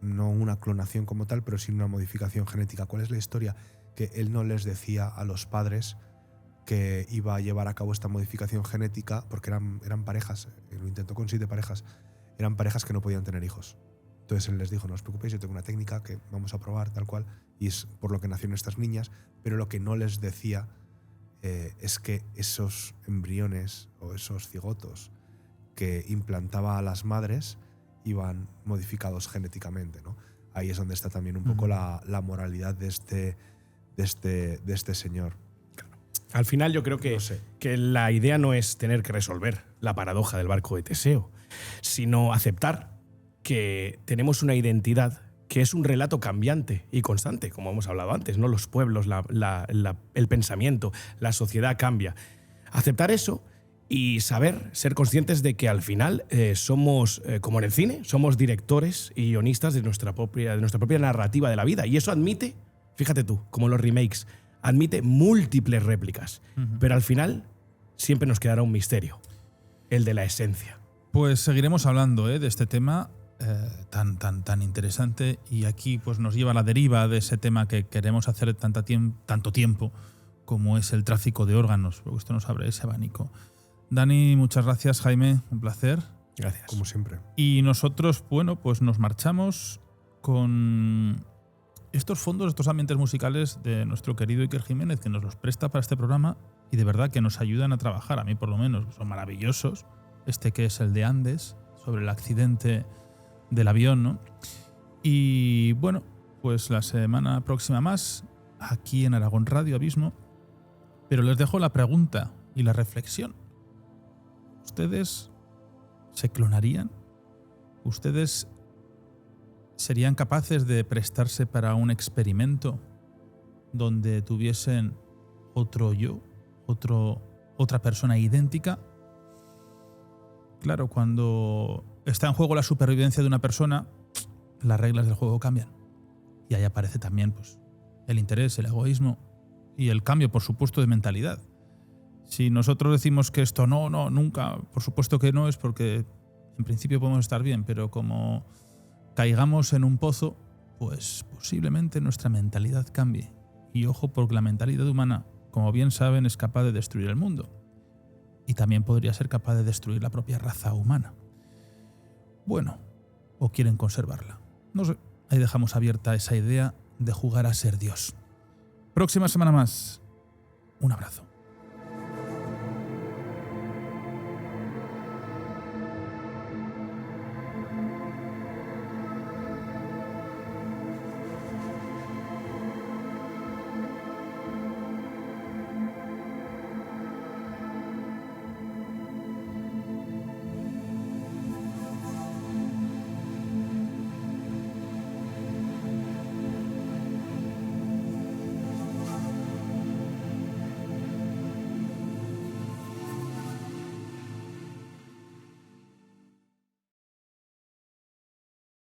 No una clonación como tal, pero sí una modificación genética. ¿Cuál es la historia? Que él no les decía a los padres que iba a llevar a cabo esta modificación genética, porque eran parejas, lo intentó con 7 parejas, eran parejas que no podían tener hijos. Entonces él les dijo, no os preocupéis, yo tengo una técnica que vamos a probar, tal cual, y es por lo que nacieron estas niñas, pero lo que no les decía es que esos embriones o esos cigotos que implantaba a las madres iban modificados genéticamente, ¿no? Ahí es donde está también un poco la moralidad de este señor. Al final yo creo que la idea no es tener que resolver la paradoja del barco de Teseo, sino aceptar que tenemos una identidad que es un relato cambiante y constante, como hemos hablado antes, ¿no? Los pueblos, el pensamiento, la sociedad cambia. Aceptar eso y ser conscientes de que al final somos, como en el cine, somos directores y guionistas de nuestra propia narrativa de la vida. Y eso admite, fíjate tú, como los remakes, admite múltiples réplicas, pero al final siempre nos quedará un misterio, el de la esencia. Pues seguiremos hablando de este tema tan interesante, y aquí pues nos lleva a la deriva de ese tema que queremos hacer tanto tiempo, como es el tráfico de órganos, porque esto nos abre ese abanico. Dani, muchas gracias. Jaime, un placer. Gracias. Como siempre. Y nosotros, bueno, pues nos marchamos con estos fondos, estos ambientes musicales de nuestro querido Iker Jiménez, que nos los presta para este programa y de verdad que nos ayudan a trabajar, a mí por lo menos, son maravillosos. Este que es el de Andes, sobre el accidente del avión, ¿no? Y bueno, pues la semana próxima más, aquí en Aragón Radio Abismo. Pero les dejo la pregunta y la reflexión. ¿Ustedes se clonarían? ¿Ustedes ¿serían capaces de prestarse para un experimento donde tuviesen otro yo, otra persona idéntica? Claro, cuando está en juego la supervivencia de una persona, las reglas del juego cambian. Y ahí aparece también pues, el interés, el egoísmo y el cambio, por supuesto, de mentalidad. Si nosotros decimos que esto no, nunca, por supuesto que no, es porque en principio podemos estar bien, pero como caigamos en un pozo, pues posiblemente nuestra mentalidad cambie. Y ojo, porque la mentalidad humana, como bien saben, es capaz de destruir el mundo. Y también podría ser capaz de destruir la propia raza humana. Bueno, o quieren conservarla. No sé, ahí dejamos abierta esa idea de jugar a ser Dios. Próxima semana más. Un abrazo.